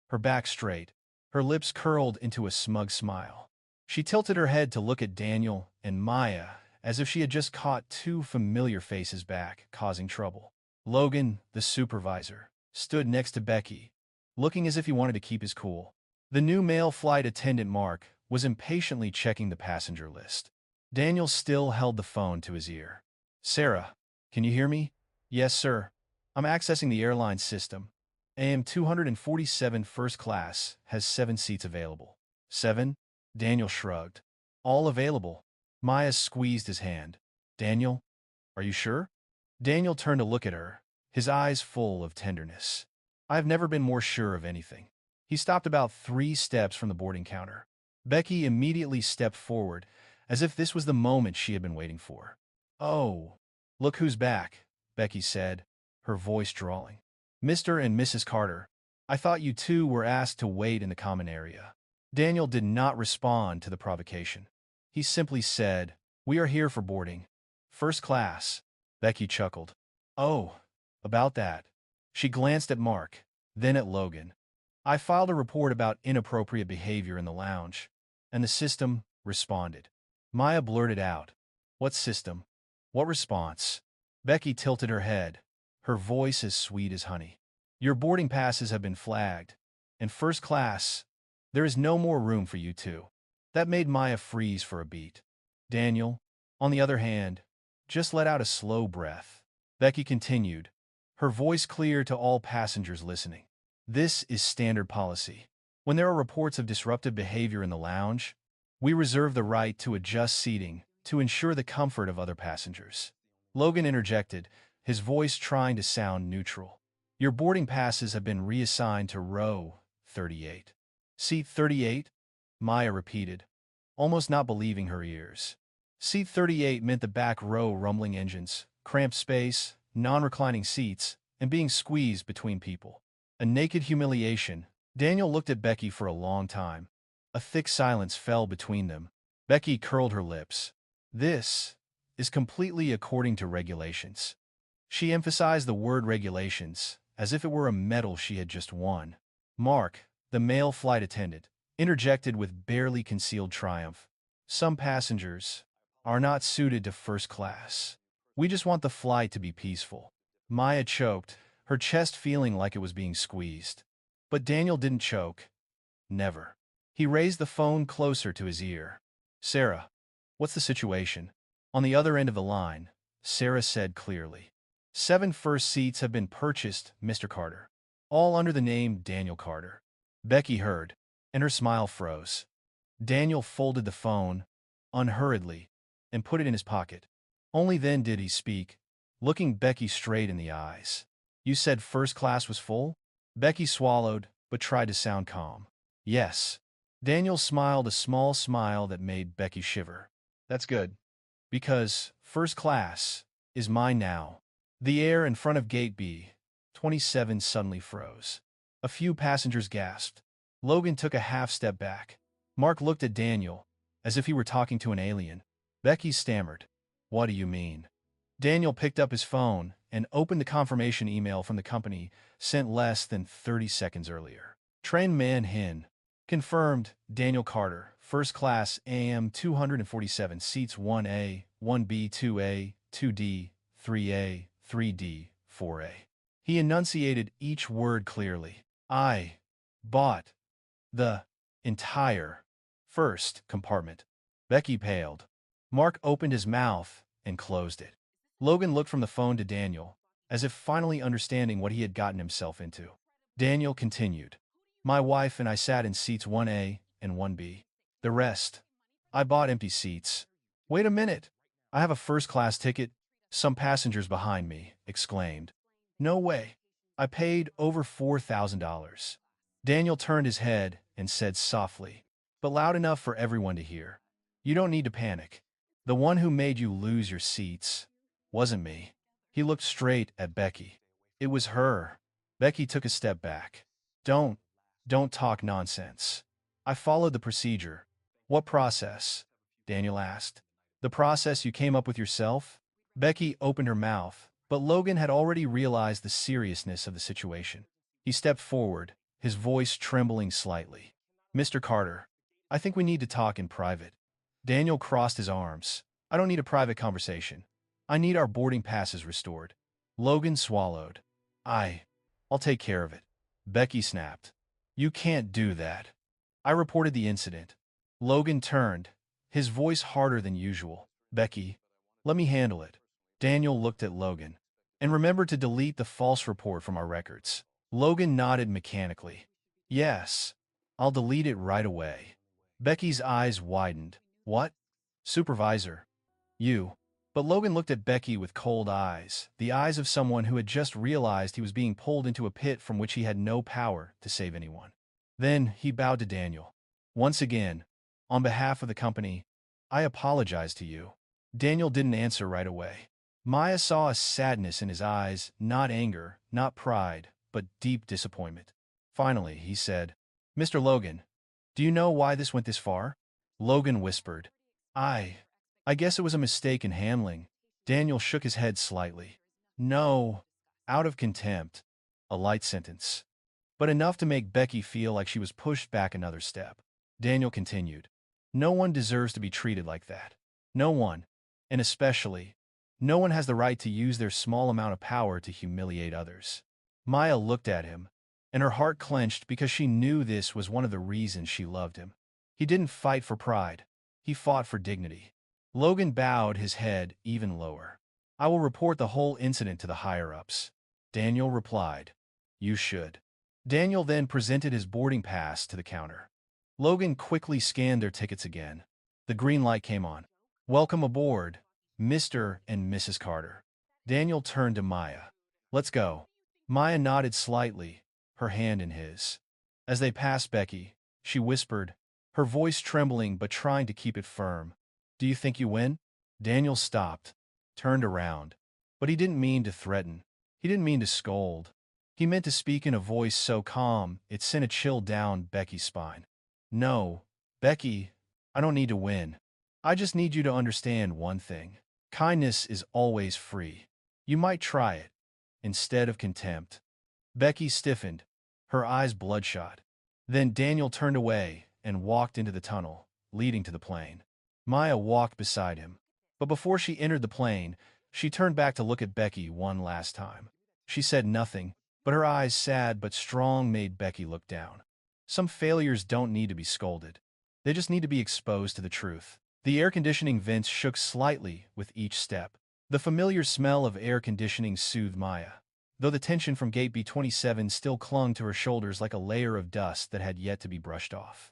her back straight, her lips curled into a smug smile. She tilted her head to look at Daniel and Maya as if she had just caught two familiar faces back, causing trouble. Logan, the supervisor, stood next to Becky, looking as if he wanted to keep his cool. The new male flight attendant, Mark, was impatiently checking the passenger list. Daniel still held the phone to his ear. Sarah, can you hear me? Yes, sir. I'm accessing the airline system. AM 247 first class has 7 seats available. 7? Daniel shrugged. All available. Maya squeezed his hand. Daniel, are you sure? Daniel turned to look at her, his eyes full of tenderness. I've never been more sure of anything. He stopped about 3 steps from the boarding counter. Becky immediately stepped forward, as if this was the moment she had been waiting for. Oh, look who's back, Becky said, her voice drawling. Mr. and Mrs. Carter, I thought you two were asked to wait in the common area. Daniel did not respond to the provocation. He simply said, we are here for boarding. First class. Becky chuckled. Oh, about that. She glanced at Mark, then at Logan. I filed a report about inappropriate behavior in the lounge, and the system responded. Maya blurted out. What system? What response? Becky tilted her head, her voice as sweet as honey. Your boarding passes have been flagged, and first class, there is no more room for you two. That made Maya freeze for a beat. Daniel, on the other hand, just let out a slow breath. Becky continued, her voice clear to all passengers listening. This is standard policy. When there are reports of disruptive behavior in the lounge, we reserve the right to adjust seating to ensure the comfort of other passengers. Logan interjected, his voice trying to sound neutral. Your boarding passes have been reassigned to row 38. Seat 38? Maya repeated, almost not believing her ears. Seat 38 meant the back row, rumbling engines, cramped space, non-reclining seats, and being squeezed between people. A naked humiliation. Daniel looked at Becky for a long time. A thick silence fell between them. Becky curled her lips. This is completely according to regulations. She emphasized the word regulations, as if it were a medal she had just won. Mark, the male flight attendant, interjected with barely concealed triumph. Some passengers are not suited to first class. We just want the flight to be peaceful. Maya choked, her chest feeling like it was being squeezed. But Daniel didn't choke. Never. He raised the phone closer to his ear. Sarah, what's the situation? On the other end of the line, Sarah said clearly. 7 first seats have been purchased, Mr. Carter. All under the name Daniel Carter. Becky heard, and her smile froze. Daniel folded the phone, unhurriedly, and put it in his pocket. Only then did he speak, looking Becky straight in the eyes. You said first class was full? Becky swallowed, but tried to sound calm. Yes. Daniel smiled a small smile that made Becky shiver. That's good. Because first class is mine now. The air in front of Gate B-27 suddenly froze. A few passengers gasped. Logan took a half step back. Mark looked at Daniel, as if he were talking to an alien. Becky stammered. What do you mean? Daniel picked up his phone and opened the confirmation email from the company sent less than 30 seconds earlier. Train Man Hin. Confirmed, Daniel Carter, first class AM 247 seats 1A, 1B, 2A, 2D, 3A, 3D, 4A. He enunciated each word clearly. I bought the entire first compartment. Becky paled. Mark opened his mouth and closed it. Logan looked from the phone to Daniel, as if finally understanding what he had gotten himself into. Daniel continued. My wife and I sat in seats 1A and 1B. The rest, I bought empty seats. Wait a minute. I have a first-class ticket, some passengers behind me exclaimed. No way. I paid over $4,000. Daniel turned his head and said softly, but loud enough for everyone to hear. You don't need to panic. The one who made you lose your seats wasn't me. He looked straight at Becky. It was her. Becky took a step back. Don't talk nonsense. I followed the procedure. What process? Daniel asked. The process you came up with yourself? Becky opened her mouth, but Logan had already realized the seriousness of the situation. He stepped forward, his voice trembling slightly. Mr. Carter, I think we need to talk in private. Daniel crossed his arms. I don't need a private conversation. I need our boarding passes restored. Logan swallowed. I'll take care of it. Becky snapped. You can't do that. I reported the incident. Logan turned, his voice harder than usual. Becky, let me handle it. Daniel looked at Logan. And remember to delete the false report from our records. Logan nodded mechanically. Yes, I'll delete it right away. Becky's eyes widened. What? Supervisor. You. But Logan looked at Becky with cold eyes, the eyes of someone who had just realized he was being pulled into a pit from which he had no power to save anyone. Then he bowed to Daniel. Once again, on behalf of the company, I apologize to you. Daniel didn't answer right away. Maya saw a sadness in his eyes, not anger, not pride, but deep disappointment. Finally, he said, Mr. Logan, do you know why this went this far? Logan whispered, I guess it was a mistake in handling. Daniel shook his head slightly. No, out of contempt. A light sentence. But enough to make Becky feel like she was pushed back another step. Daniel continued. No one deserves to be treated like that. No one, and especially, no one has the right to use their small amount of power to humiliate others. Maya looked at him, and her heart clenched because she knew this was one of the reasons she loved him. He didn't fight for pride. He fought for dignity. Logan bowed his head even lower. I will report the whole incident to the higher-ups. Daniel replied. You should. Daniel then presented his boarding pass to the counter. Logan quickly scanned their tickets again. The green light came on. Welcome aboard, Mr. and Mrs. Carter. Daniel turned to Maya. Let's go. Maya nodded slightly, her hand in his. As they passed Becky, she whispered, her voice trembling but trying to keep it firm. Do you think you win? Daniel stopped, turned around. But he didn't mean to threaten. He didn't mean to scold. He meant to speak in a voice so calm it sent a chill down Becky's spine. No, Becky, I don't need to win. I just need you to understand one thing. Kindness is always free. You might try it, instead of contempt. Becky stiffened, her eyes bloodshot. Then Daniel turned away and walked into the tunnel, leading to the plane. Maya walked beside him. But before she entered the plane, she turned back to look at Becky one last time. She said nothing, but her eyes, sad but strong, made Becky look down. Some failures don't need to be scolded. They just need to be exposed to the truth. The air conditioning vents shook slightly with each step. The familiar smell of air conditioning soothed Maya, though the tension from gate B27 still clung to her shoulders like a layer of dust that had yet to be brushed off.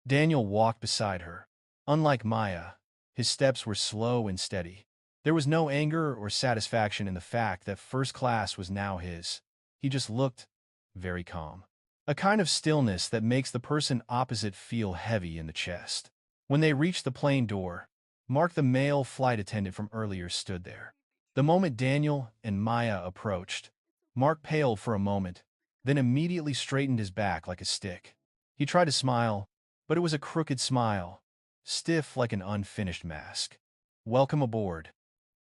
Daniel walked beside her. Unlike Maya, his steps were slow and steady. There was no anger or satisfaction in the fact that first class was now his. He just looked very calm. A kind of stillness that makes the person opposite feel heavy in the chest. When they reached the plane door, Mark, the male flight attendant from earlier, stood there. The moment Daniel and Maya approached, Mark paled for a moment, then immediately straightened his back like a stick. He tried to smile, but it was a crooked smile, stiff like an unfinished mask. "Welcome aboard."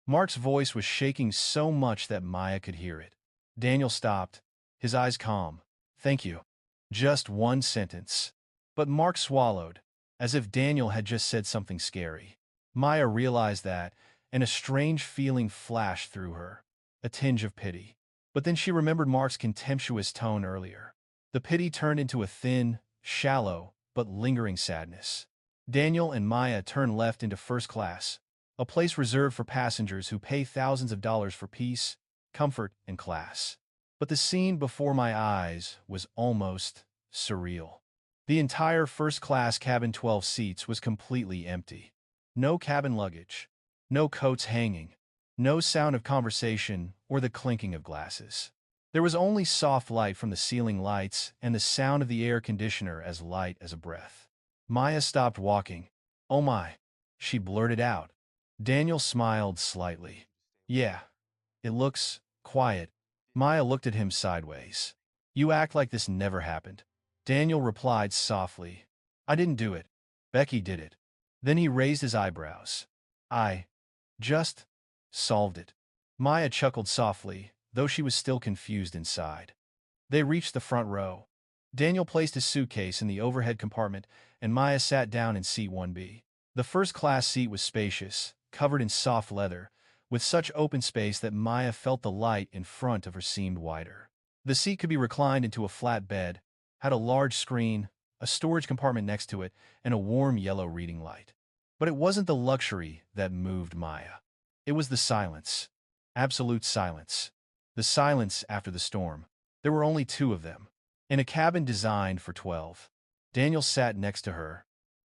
Mark's voice was shaking so much that Maya could hear it. Daniel stopped, his eyes calm. "Thank you." Just one sentence. But Mark swallowed, as if Daniel had just said something scary. Maya realized that, and a strange feeling flashed through her, a tinge of pity. But then she remembered Mark's contemptuous tone earlier. The pity turned into a thin, shallow, but lingering sadness. Daniel and Maya turned left into first class, a place reserved for passengers who pay thousands of dollars for peace, comfort, and class. But the scene before my eyes was almost surreal. The entire first-class cabin, 12 seats, was completely empty. No cabin luggage, no coats hanging, no sound of conversation or the clinking of glasses. There was only soft light from the ceiling lights and the sound of the air conditioner as light as a breath. Maya stopped walking. "Oh my," she blurted out. Daniel smiled slightly. "Yeah, it looks quiet." Maya looked at him sideways. "You act like this never happened." Daniel replied softly. "I didn't do it. Becky did it." Then he raised his eyebrows. "I just solved it." Maya chuckled softly, though she was still confused inside. They reached the front row. Daniel placed his suitcase in the overhead compartment, and Maya sat down in seat 1B. The first-class seat was spacious, covered in soft leather, with such open space that Maya felt the light in front of her seemed wider. The seat could be reclined into a flat bed, had a large screen, a storage compartment next to it, and a warm yellow reading light. But it wasn't the luxury that moved Maya. It was the silence. Absolute silence. The silence after the storm. There were only two of them. In a cabin designed for 12. Daniel sat next to her,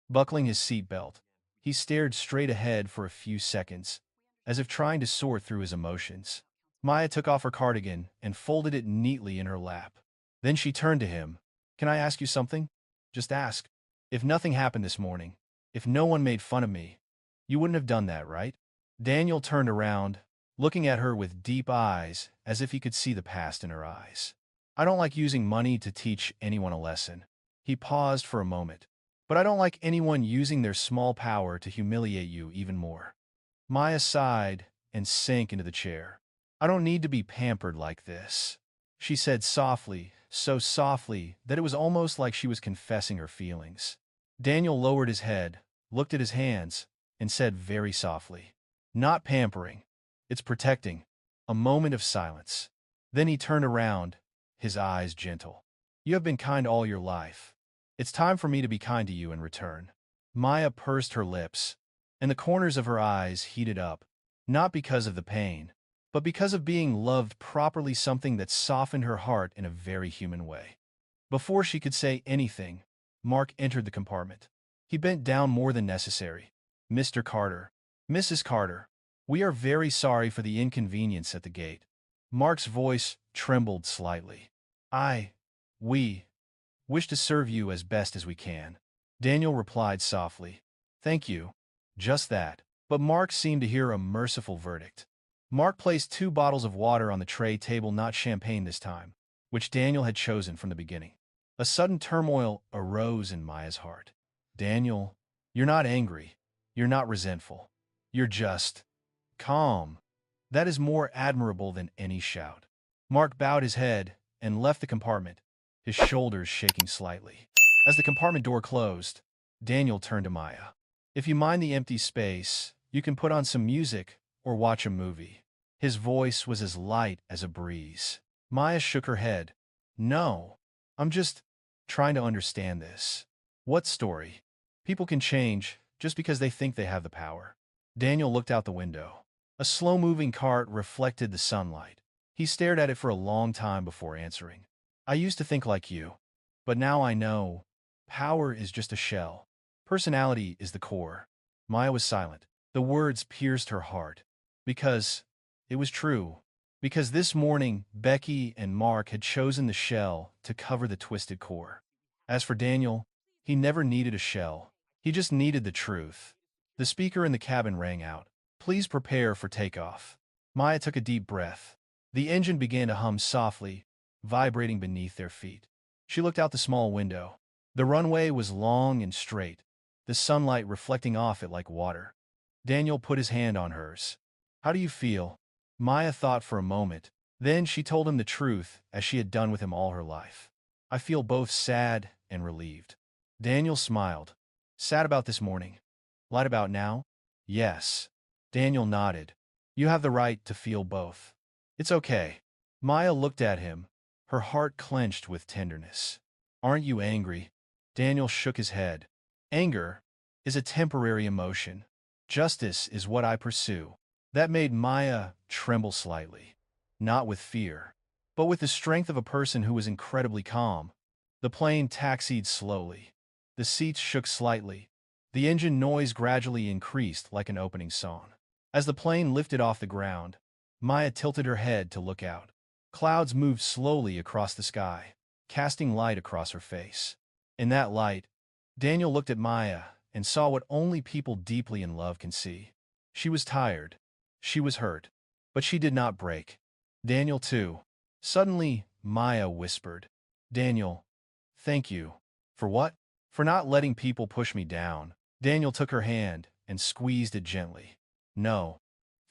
buckling his seatbelt. He stared straight ahead for a few seconds, as if trying to sort through his emotions. Maya took off her cardigan and folded it neatly in her lap. Then she turned to him. "Can I ask you something? Just ask. If nothing happened this morning, if no one made fun of me, you wouldn't have done that, right?" Daniel turned around, looking at her with deep eyes, as if he could see the past in her eyes. "I don't like using money to teach anyone a lesson." He paused for a moment. "But I don't like anyone using their small power to humiliate you even more." Maya sighed and sank into the chair. "I don't need to be pampered like this," she said softly, so softly that it was almost like she was confessing her feelings. Daniel lowered his head, looked at his hands, and said very softly, "Not pampering. It's protecting." A moment of silence. Then he turned around, his eyes gentle. "You have been kind all your life. It's time for me to be kind to you in return." Maya pursed her lips, and the corners of her eyes heated up, not because of the pain, but because of being loved properly, something that softened her heart in a very human way. Before she could say anything, Mark entered the compartment. He bent down more than necessary. "Mr. Carter, Mrs. Carter, we are very sorry for the inconvenience at the gate." Mark's voice trembled slightly. We wish to serve you as best as we can." Daniel replied softly. "Thank you." Just that. But Mark seemed to hear a merciful verdict. Mark placed 2 bottles of water on the tray table, not champagne this time, which Daniel had chosen from the beginning. A sudden turmoil arose in Maya's heart. "Daniel, you're not angry. You're not resentful. You're just calm. That is more admirable than any shout." Mark bowed his head and left the compartment, his shoulders shaking slightly. As the compartment door closed, Daniel turned to Maya. "If you mind the empty space, you can put on some music or watch a movie." His voice was as light as a breeze. Maya shook her head. "No, I'm just trying to understand this. What story? People can change just because they think they have the power. Daniel looked out the window. A slow-moving cart reflected the sunlight. He stared at it for a long time before answering. I used to think like you, but now I know power is just a shell. Personality is the core. Maya was silent. The words pierced her heart. Because it was true. Because this morning, Becky and Mark had chosen the shell to cover the twisted core. As for Daniel, he never needed a shell. He just needed the truth. The speaker in the cabin rang out. Please prepare for takeoff. Maya took a deep breath. The engine began to hum softly, vibrating beneath their feet. She looked out the small window. The runway was long and straight, the sunlight reflecting off it like water. Daniel put his hand on hers. How do you feel? Maya thought for a moment. Then she told him the truth, as she had done with him all her life. I feel both sad and relieved. Daniel smiled. Sad about this morning. Lied about now? Yes. Daniel nodded. You have the right to feel both. It's okay. Maya looked at him, her heart clenched with tenderness. Aren't you angry? Daniel shook his head. Anger is a temporary emotion. Justice is what I pursue. That made Maya tremble slightly. Not with fear, but with the strength of a person who was incredibly calm. The plane taxied slowly. The seats shook slightly. The engine noise gradually increased like an opening song. As the plane lifted off the ground, Maya tilted her head to look out. Clouds moved slowly across the sky, casting light across her face. In that light, Daniel looked at Maya and saw what only people deeply in love can see. She was tired. She was hurt. But she did not break. Daniel too. Suddenly, Maya whispered, Daniel, thank you. For what? For not letting people push me down. Daniel took her hand and squeezed it gently. No.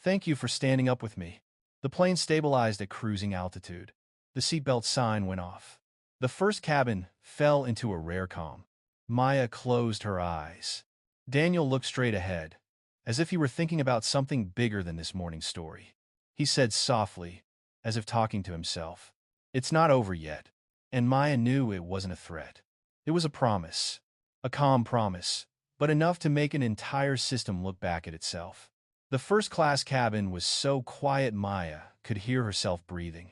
Thank you for standing up with me. The plane stabilized at cruising altitude. The seatbelt sign went off. The first cabin fell into a rare calm. Maya closed her eyes. Daniel looked straight ahead, as if he were thinking about something bigger than this morning's story. He said softly, as if talking to himself, It's not over yet. And Maya knew it wasn't a threat. It was a promise. A calm promise, but enough to make an entire system look back at itself. The first-class cabin was so quiet Maya could hear herself breathing.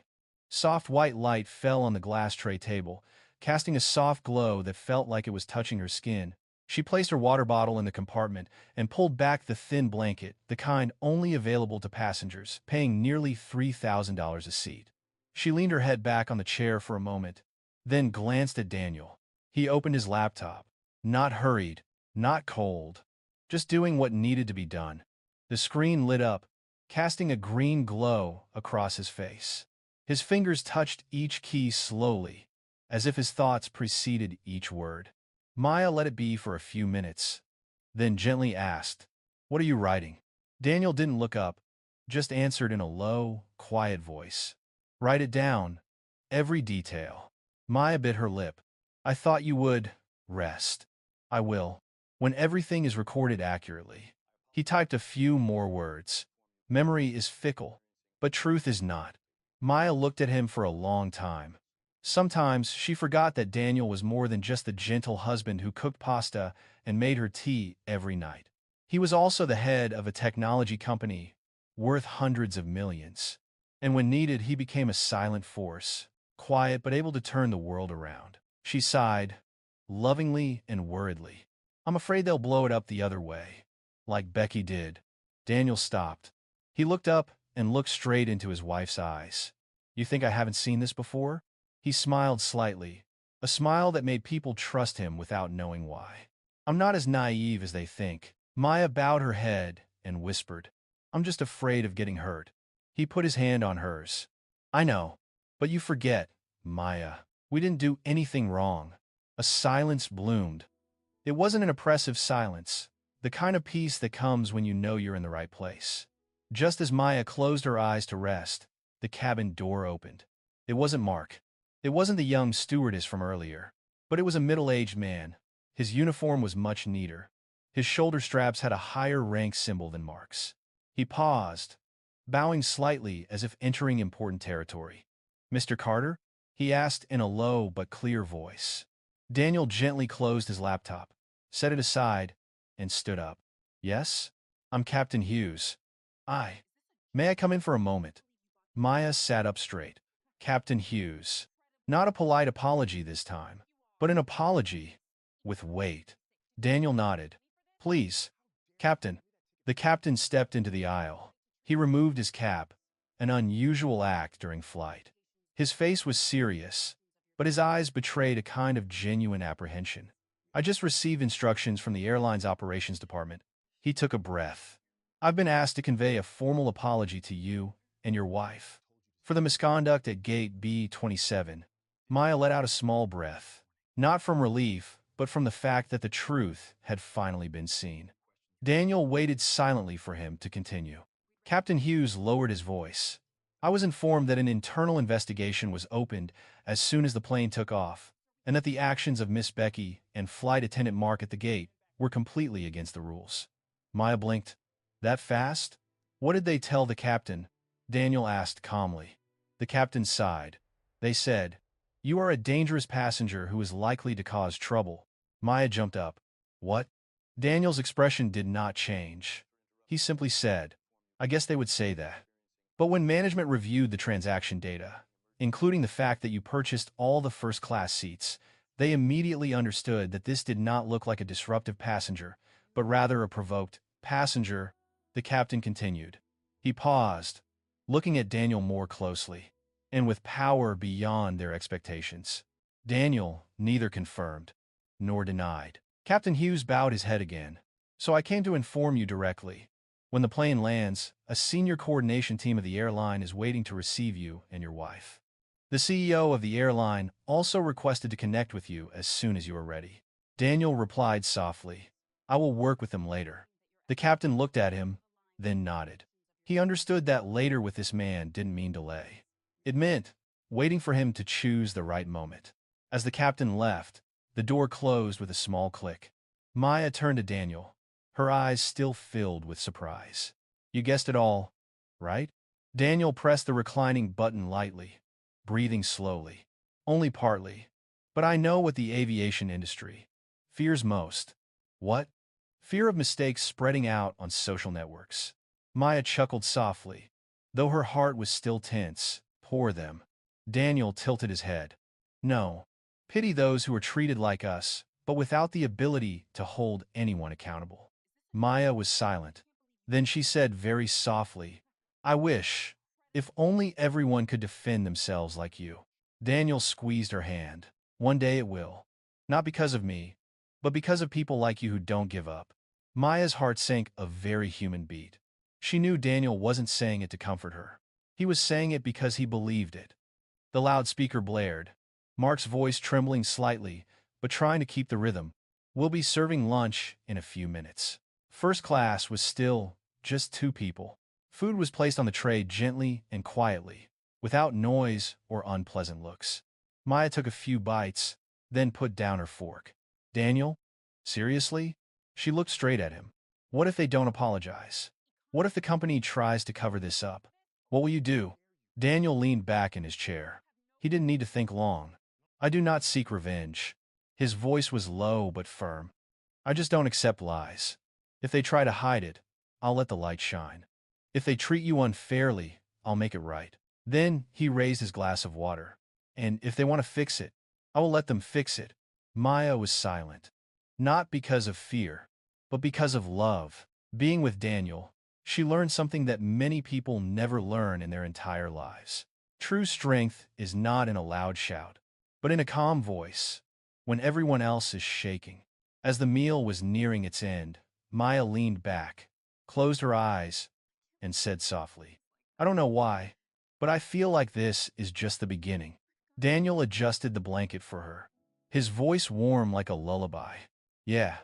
Soft white light fell on the glass tray table, casting a soft glow that felt like it was touching her skin. She placed her water bottle in the compartment and pulled back the thin blanket, the kind only available to passengers, paying nearly $3,000 a seat. She leaned her head back on the chair for a moment, then glanced at Daniel. He opened his laptop. Not hurried, not cold, just doing what needed to be done. The screen lit up, casting a green glow across his face. His fingers touched each key slowly, as if his thoughts preceded each word. Maya let it be for a few minutes, then gently asked, What are you writing? Daniel didn't look up, just answered in a low, quiet voice. Write it down. Every detail. Maya bit her lip. I thought you would. Rest. I will. When everything is recorded accurately. He typed a few more words. Memory is fickle, but truth is not. Maya looked at him for a long time. Sometimes she forgot that Daniel was more than just the gentle husband who cooked pasta and made her tea every night. He was also the head of a technology company worth hundreds of millions. And when needed, he became a silent force, quiet but able to turn the world around. She sighed, lovingly and worriedly. I'm afraid they'll blow it up the other way, like Becky did. Daniel stopped. He looked up and looked straight into his wife's eyes. You think I haven't seen this before? He smiled slightly, a smile that made people trust him without knowing why. I'm not as naive as they think. Maya bowed her head and whispered, I'm just afraid of getting hurt. He put his hand on hers. I know, but you forget, Maya. We didn't do anything wrong. A silence bloomed. It wasn't an oppressive silence, the kind of peace that comes when you know you're in the right place. Just as Maya closed her eyes to rest, the cabin door opened. It wasn't Mark. It wasn't the young stewardess from earlier, but it was a middle-aged man. His uniform was much neater. His shoulder straps had a higher rank symbol than Mark's. He paused, bowing slightly as if entering important territory. Mr. Carter? He asked in a low but clear voice. Daniel gently closed his laptop, set it aside, and stood up. Yes? I'm Captain Hughes. May I come in for a moment? Maya sat up straight. Captain Hughes. Not a polite apology this time, but an apology with weight. Daniel nodded. Please, Captain. The captain stepped into the aisle. He removed his cap, an unusual act during flight. His face was serious, but his eyes betrayed a kind of genuine apprehension. I just received instructions from the airline's operations department. He took a breath. I've been asked to convey a formal apology to you and your wife for the misconduct at gate B27. Maya let out a small breath, not from relief, but from the fact that the truth had finally been seen. Daniel waited silently for him to continue. Captain Hughes lowered his voice. I was informed that an internal investigation was opened as soon as the plane took off, and that the actions of Miss Becky and flight attendant Mark at the gate were completely against the rules. Maya blinked. That fast? What did they tell the captain? Daniel asked calmly. The captain sighed. They said, "You are a dangerous passenger who is likely to cause trouble." Maya jumped up. What? Daniel's expression did not change. He simply said, I guess they would say that. But when management reviewed the transaction data, including the fact that you purchased all the first-class seats, they immediately understood that this did not look like a disruptive passenger, but rather a provoked passenger, the captain continued. He paused, looking at Daniel more closely, and with power beyond their expectations. Daniel neither confirmed nor denied. Captain Hughes bowed his head again. So I came to inform you directly. When the plane lands, a senior coordination team of the airline is waiting to receive you and your wife. The CEO of the airline also requested to connect with you as soon as you are ready. Daniel replied softly, I will work with them later. The captain looked at him, then nodded. He understood that later with this man didn't mean delay. It meant waiting for him to choose the right moment. As the captain left, the door closed with a small click. Maya turned to Daniel, her eyes still filled with surprise. You guessed it all, right? Daniel pressed the reclining button lightly, breathing slowly. Only partly. But I know what the aviation industry fears most. What? Fear of mistakes spreading out on social networks. Maya chuckled softly, though her heart was still tense. Poor them. Daniel tilted his head. No. Pity those who are treated like us, but without the ability to hold anyone accountable. Maya was silent. Then she said very softly, I wish, if only everyone could defend themselves like you. Daniel squeezed her hand. One day it will. Not because of me, but because of people like you who don't give up. Maya's heart sank a very human beat. She knew Daniel wasn't saying it to comfort her. He was saying it because he believed it. The loudspeaker blared, Mark's voice trembling slightly, but trying to keep the rhythm. We'll be serving lunch in a few minutes. First class was still just two people. Food was placed on the tray gently and quietly, without noise or unpleasant looks. Maya took a few bites, then put down her fork. Daniel? Seriously? She looked straight at him. What if they don't apologize? What if the company tries to cover this up? What will you do? Daniel leaned back in his chair. He didn't need to think long. I do not seek revenge. His voice was low but firm. I just don't accept lies. If they try to hide it, I'll let the light shine. If they treat you unfairly, I'll make it right. Then he raised his glass of water. And if they want to fix it, I will let them fix it. Maya was silent. Not because of fear, but because of love. Being with Daniel, she learned something that many people never learn in their entire lives. True strength is not in a loud shout, but in a calm voice, when everyone else is shaking. As the meal was nearing its end, Maya leaned back, closed her eyes, and said softly, I don't know why, but I feel like this is just the beginning. Daniel adjusted the blanket for her, his voice warm like a lullaby. Yeah,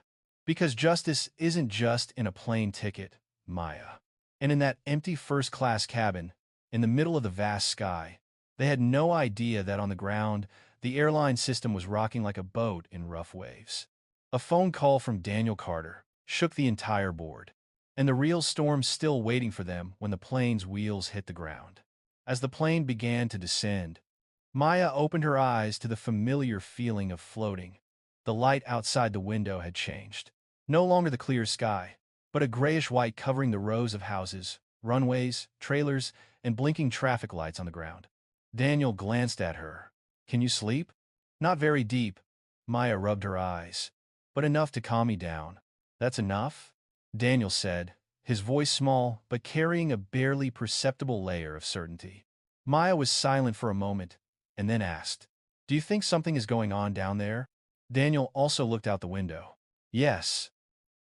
because justice isn't just in a plane ticket, Maya. And in that empty first-class cabin, in the middle of the vast sky, they had no idea that on the ground, the airline system was rocking like a boat in rough waves. A phone call from Daniel Carter shook the entire board, and the real storm still waiting for them when the plane's wheels hit the ground. As the plane began to descend, Maya opened her eyes to the familiar feeling of floating. The light outside the window had changed. No longer the clear sky, but a grayish-white covering the rows of houses, runways, trailers, and blinking traffic lights on the ground. Daniel glanced at her. "Can you sleep?" "Not very deep." Maya rubbed her eyes. "But enough to calm me down." "That's enough?" Daniel said, his voice small but carrying a barely perceptible layer of certainty. Maya was silent for a moment, and then asked, "Do you think something is going on down there?" Daniel also looked out the window. "Yes.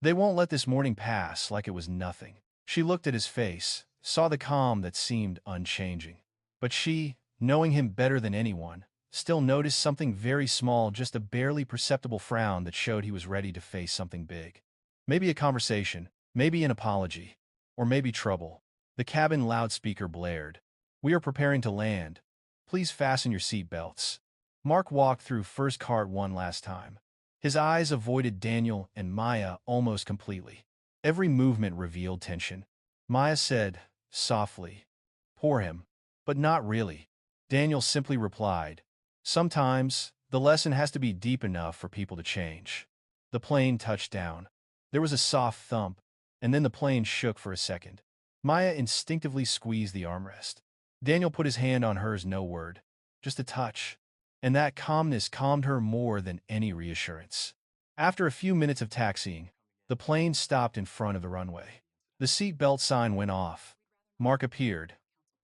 They won't let this morning pass like it was nothing." She looked at his face, saw the calm that seemed unchanging. But she, knowing him better than anyone, still noticed something very small, just a barely perceptible frown that showed he was ready to face something big. Maybe a conversation, maybe an apology, or maybe trouble. The cabin loudspeaker blared. "We are preparing to land. Please fasten your seat belts." Mark walked through first cart one last time. His eyes avoided Daniel and Maya almost completely. Every movement revealed tension. Maya said, softly, "Poor him." "But not really." Daniel simply replied, "Sometimes, the lesson has to be deep enough for people to change." The plane touched down. There was a soft thump, and then the plane shook for a second. Maya instinctively squeezed the armrest. Daniel put his hand on hers, no word, just a touch. And that calmness calmed her more than any reassurance. After a few minutes of taxiing, the plane stopped in front of the runway. The seat belt sign went off. Mark appeared,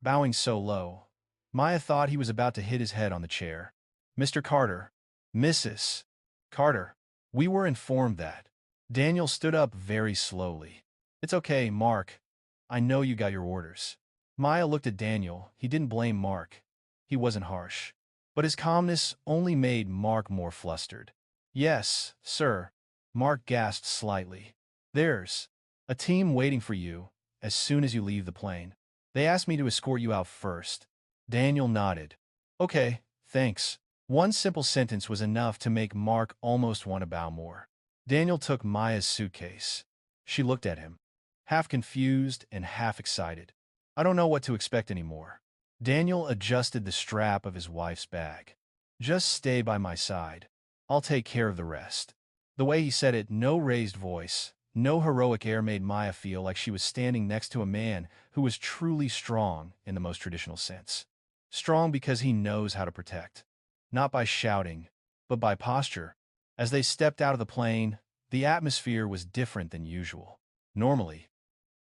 bowing so low, Maya thought he was about to hit his head on the chair. "Mr. Carter." "Mrs. Carter." "We were informed that." Daniel stood up very slowly. "It's okay, Mark. I know you got your orders." Maya looked at Daniel. He didn't blame Mark. He wasn't harsh. But his calmness only made Mark more flustered. "Yes, sir." Mark gasped slightly. "There's a team waiting for you as soon as you leave the plane. They asked me to escort you out first." Daniel nodded. "Okay, thanks." One simple sentence was enough to make Mark almost want to bow more. Daniel took Maya's suitcase. She looked at him, half confused and half excited. "I don't know what to expect anymore." Daniel adjusted the strap of his wife's bag. "Just stay by my side. I'll take care of the rest." The way he said it, no raised voice, no heroic air, made Maya feel like she was standing next to a man who was truly strong in the most traditional sense. Strong because he knows how to protect. Not by shouting, but by posture. As they stepped out of the plane, the atmosphere was different than usual. Normally,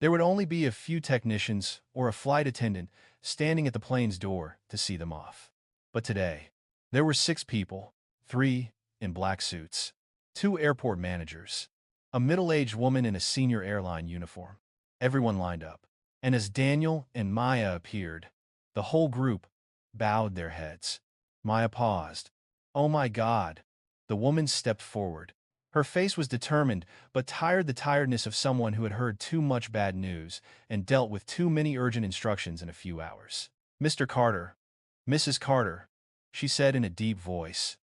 there would only be a few technicians or a flight attendant standing at the plane's door to see them off. But today, there were 6 people, 3 in black suits, 2 airport managers, a middle-aged woman in a senior airline uniform. Everyone lined up. And as Daniel and Maya appeared, the whole group bowed their heads. Maya paused. "Oh my God." The woman stepped forward. Her face was determined, but tired, the tiredness of someone who had heard too much bad news and dealt with too many urgent instructions in a few hours. "Mr. Carter." "Mrs. Carter," she said in a deep voice.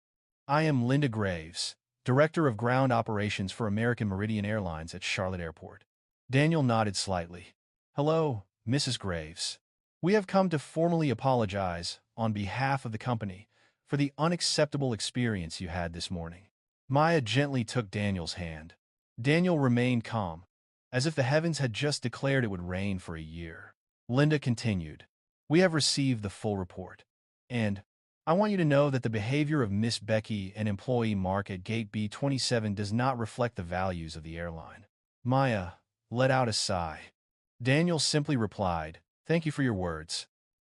"I am Linda Graves, Director of Ground Operations for American Meridian Airlines at Charlotte Airport." Daniel nodded slightly. "Hello, Mrs. Graves. We have come to formally apologize, on behalf of the company, for the unacceptable experience you had this morning." Maya gently took Daniel's hand. Daniel remained calm, as if the heavens had just declared it would rain for a year. Linda continued, "We have received the full report, and I want you to know that the behavior of Miss Becky and employee Mark at Gate B27 does not reflect the values of the airline." Maya let out a sigh. Daniel simply replied, "Thank you for your words."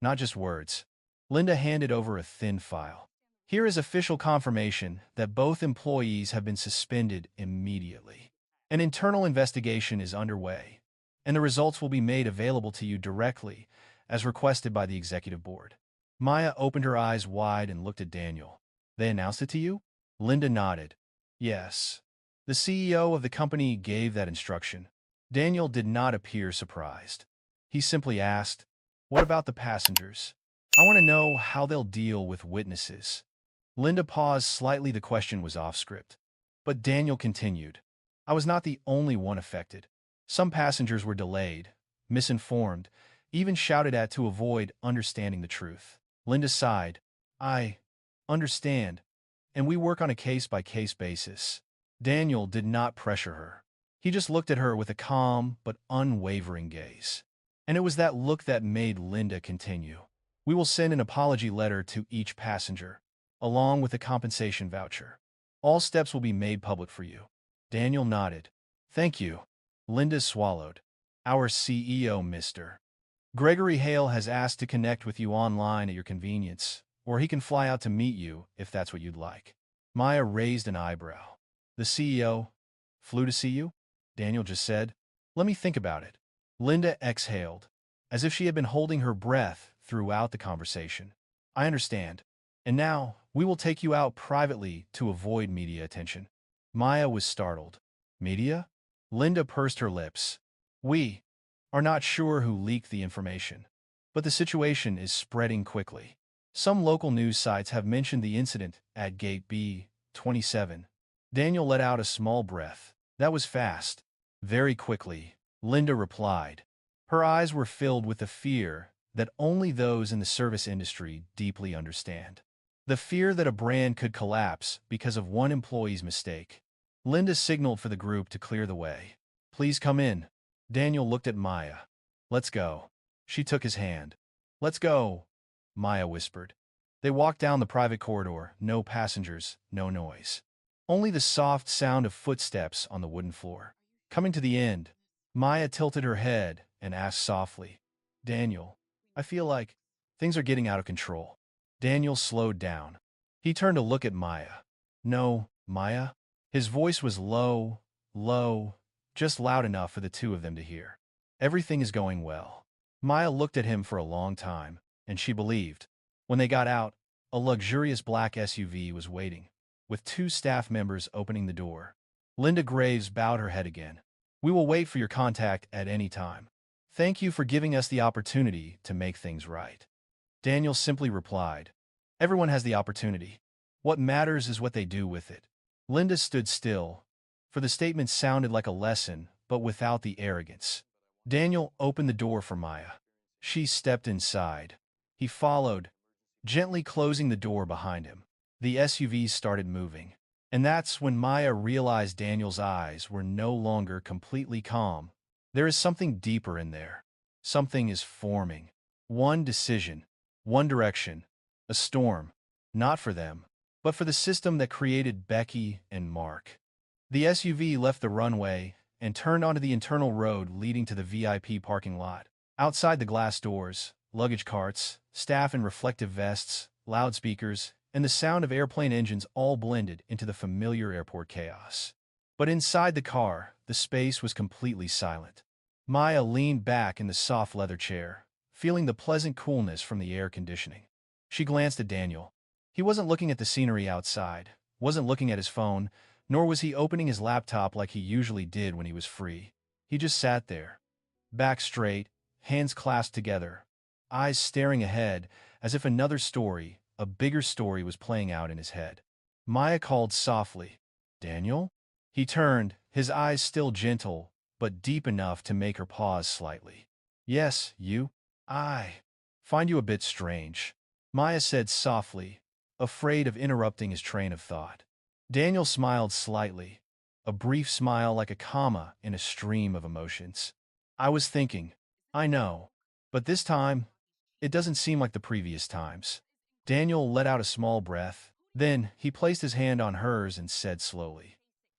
"Not just words." Linda handed over a thin file. "Here is official confirmation that both employees have been suspended immediately. An internal investigation is underway, and the results will be made available to you directly, as requested by the executive board." Maya opened her eyes wide and looked at Daniel. "They announced it to you?" Linda nodded. "Yes. The CEO of the company gave that instruction." Daniel did not appear surprised. He simply asked, "What about the passengers? I want to know how they'll deal with witnesses." Linda paused slightly. The question was off script. But Daniel continued, "I was not the only one affected. Some passengers were delayed, misinformed, even shouted at to avoid understanding the truth." Linda sighed. "I understand. and we work on a case-by-case basis. Daniel did not pressure her. He just looked at her with a calm but unwavering gaze. And it was that look that made Linda continue. We will send an apology letter to each passenger, along with a compensation voucher. All steps will be made public for you. Daniel nodded. Thank you. Linda swallowed. Our CEO, Mr. Gregory Hale, has asked to connect with you online at your convenience, or he can fly out to meet you if that's what you'd like. Maya raised an eyebrow. The CEO flew to see you? Daniel just said. Let me think about it. Linda exhaled, as if she had been holding her breath throughout the conversation. I understand. And now, we will take you out privately to avoid media attention. Maya was startled. Media? Linda pursed her lips. We are not sure who leaked the information, but the situation is spreading quickly. Some local news sites have mentioned the incident at Gate B-27. Daniel let out a small breath. That was fast. Very quickly, Linda replied. Her eyes were filled with the fear that only those in the service industry deeply understand. The fear that a brand could collapse because of one employee's mistake. Linda signaled for the group to clear the way. Please come in. Daniel looked at Maya. Let's go. She took his hand. Let's go, Maya whispered. They walked down the private corridor, no passengers, no noise. Only the soft sound of footsteps on the wooden floor. Coming to the end, Maya tilted her head and asked softly, Daniel, I feel like things are getting out of control. Daniel slowed down. He turned to look at Maya. No, Maya. His voice was low, just loud enough for the two of them to hear. Everything is going well. Maya looked at him for a long time, and she believed. When they got out, a luxurious black SUV was waiting, with two staff members opening the door. Linda Graves bowed her head again. We will wait for your contact at any time. Thank you for giving us the opportunity to make things right. Daniel simply replied, Everyone has the opportunity. What matters is what they do with it. Linda stood still, for the statement sounded like a lesson, but without the arrogance. Daniel opened the door for Maya. She stepped inside. He followed, gently closing the door behind him. The SUV started moving. And that's when Maya realized Daniel's eyes were no longer completely calm. There is something deeper in there. Something is forming. One decision, one direction, a storm. Not for them, but for the system that created Becky and Mark. The SUV left the runway and turned onto the internal road leading to the VIP parking lot. Outside the glass doors, luggage carts, staff in reflective vests, loudspeakers, and the sound of airplane engines all blended into the familiar airport chaos. But inside the car, the space was completely silent. Maya leaned back in the soft leather chair, feeling the pleasant coolness from the air conditioning. She glanced at Daniel. He wasn't looking at the scenery outside, wasn't looking at his phone, nor was he opening his laptop like he usually did when he was free. He just sat there, back straight, hands clasped together, eyes staring ahead as if another story, a bigger story, was playing out in his head. Maya called softly, Daniel? He turned, his eyes still gentle, but deep enough to make her pause slightly. Yes, you? I find you a bit strange, Maya said softly, afraid of interrupting his train of thought. Daniel smiled slightly, a brief smile like a comma in a stream of emotions. I was thinking, I know, but this time, it doesn't seem like the previous times. Daniel let out a small breath. Then he placed his hand on hers and said slowly,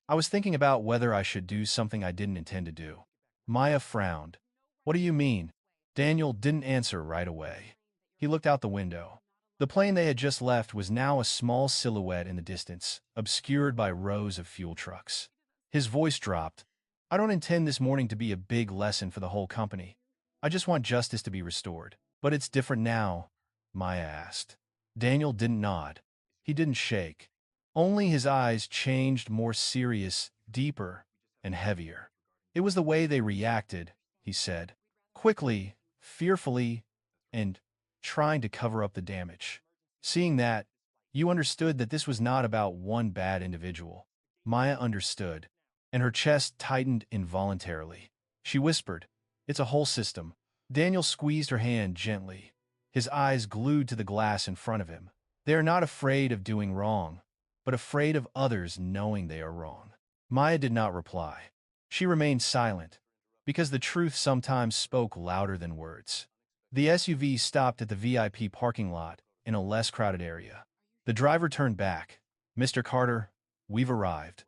I was thinking about whether I should do something I didn't intend to do. Maya frowned. What do you mean? Daniel didn't answer right away. He looked out the window. The plane they had just left was now a small silhouette in the distance, obscured by rows of fuel trucks. His voice dropped. I don't intend this morning to be a big lesson for the whole company. I just want justice to be restored. But it's different now, Maya asked. Daniel didn't nod. He didn't shake. Only his eyes changed, more serious, deeper, and heavier. It was the way they reacted, he said. Quickly, fearfully, and trying to cover up the damage. Seeing that, you understood that this was not about one bad individual. Maya understood, and her chest tightened involuntarily. She whispered, It's a whole system. Daniel squeezed her hand gently, his eyes glued to the glass in front of him. They are not afraid of doing wrong. but afraid of others knowing they are wrong. Maya did not reply. She remained silent, because the truth sometimes spoke louder than words. The SUV stopped at the VIP parking lot in a less crowded area. The driver turned back. "Mr. Carter, we've arrived."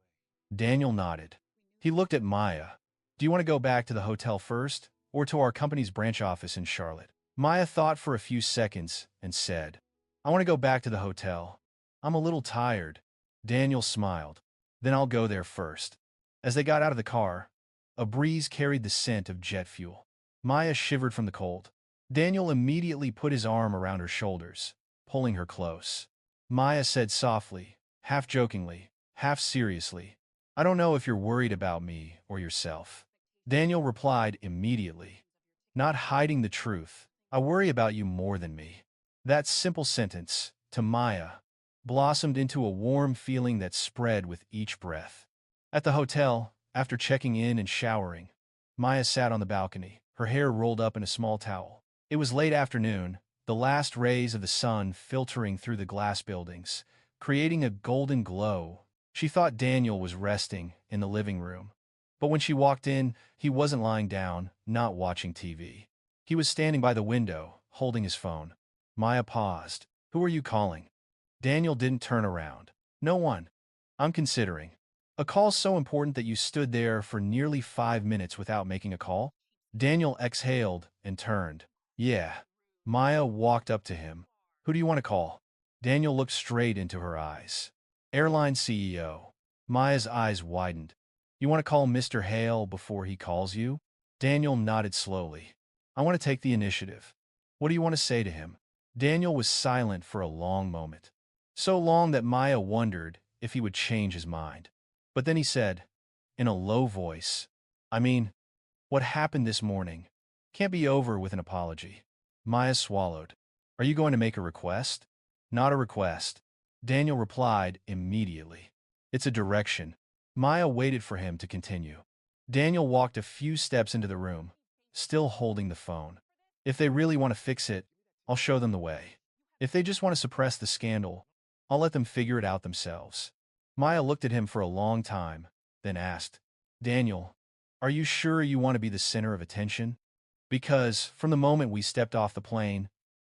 Daniel nodded. He looked at Maya. "Do you want to go back to the hotel first, or to our company's branch office in Charlotte?" Maya thought for a few seconds and said, "I want to go back to the hotel. I'm a little tired." Daniel smiled. "Then I'll go there first." As they got out of the car, a breeze carried the scent of jet fuel. Maya shivered from the cold. Daniel immediately put his arm around her shoulders, pulling her close. Maya said softly, half jokingly, half seriously, "I don't know if you're worried about me or yourself." Daniel replied immediately, not hiding the truth, "I worry about you more than me." That simple sentence, to Maya, blossomed into a warm feeling that spread with each breath. At the hotel, after checking in and showering, Maya sat on the balcony, her hair rolled up in a small towel. It was late afternoon, the last rays of the sun filtering through the glass buildings, creating a golden glow. She thought Daniel was resting in the living room. But when she walked in, he wasn't lying down, not watching TV. He was standing by the window, holding his phone. Maya paused. "Who are you calling?" Daniel didn't turn around. "No one. I'm considering." "A call so important that you stood there for nearly 5 minutes without making a call?" Daniel exhaled and turned. "Yeah." Maya walked up to him. "Who do you want to call?" Daniel looked straight into her eyes. "Airline CEO." Maya's eyes widened. "You want to call Mr. Hale before he calls you?" Daniel nodded slowly. "I want to take the initiative." "What do you want to say to him?" Daniel was silent for a long moment. So long that Maya wondered if he would change his mind. But then he said, in a low voice, "I mean, what happened this morning can't be over with an apology." Maya swallowed. "Are you going to make a request?" "Not a request." Daniel replied immediately. "It's a direction." Maya waited for him to continue. Daniel walked a few steps into the room, still holding the phone. "If they really want to fix it, I'll show them the way. If they just want to suppress the scandal, I'll let them figure it out themselves." Maya looked at him for a long time, then asked, "Daniel, are you sure you want to be the center of attention? Because, from the moment we stepped off the plane,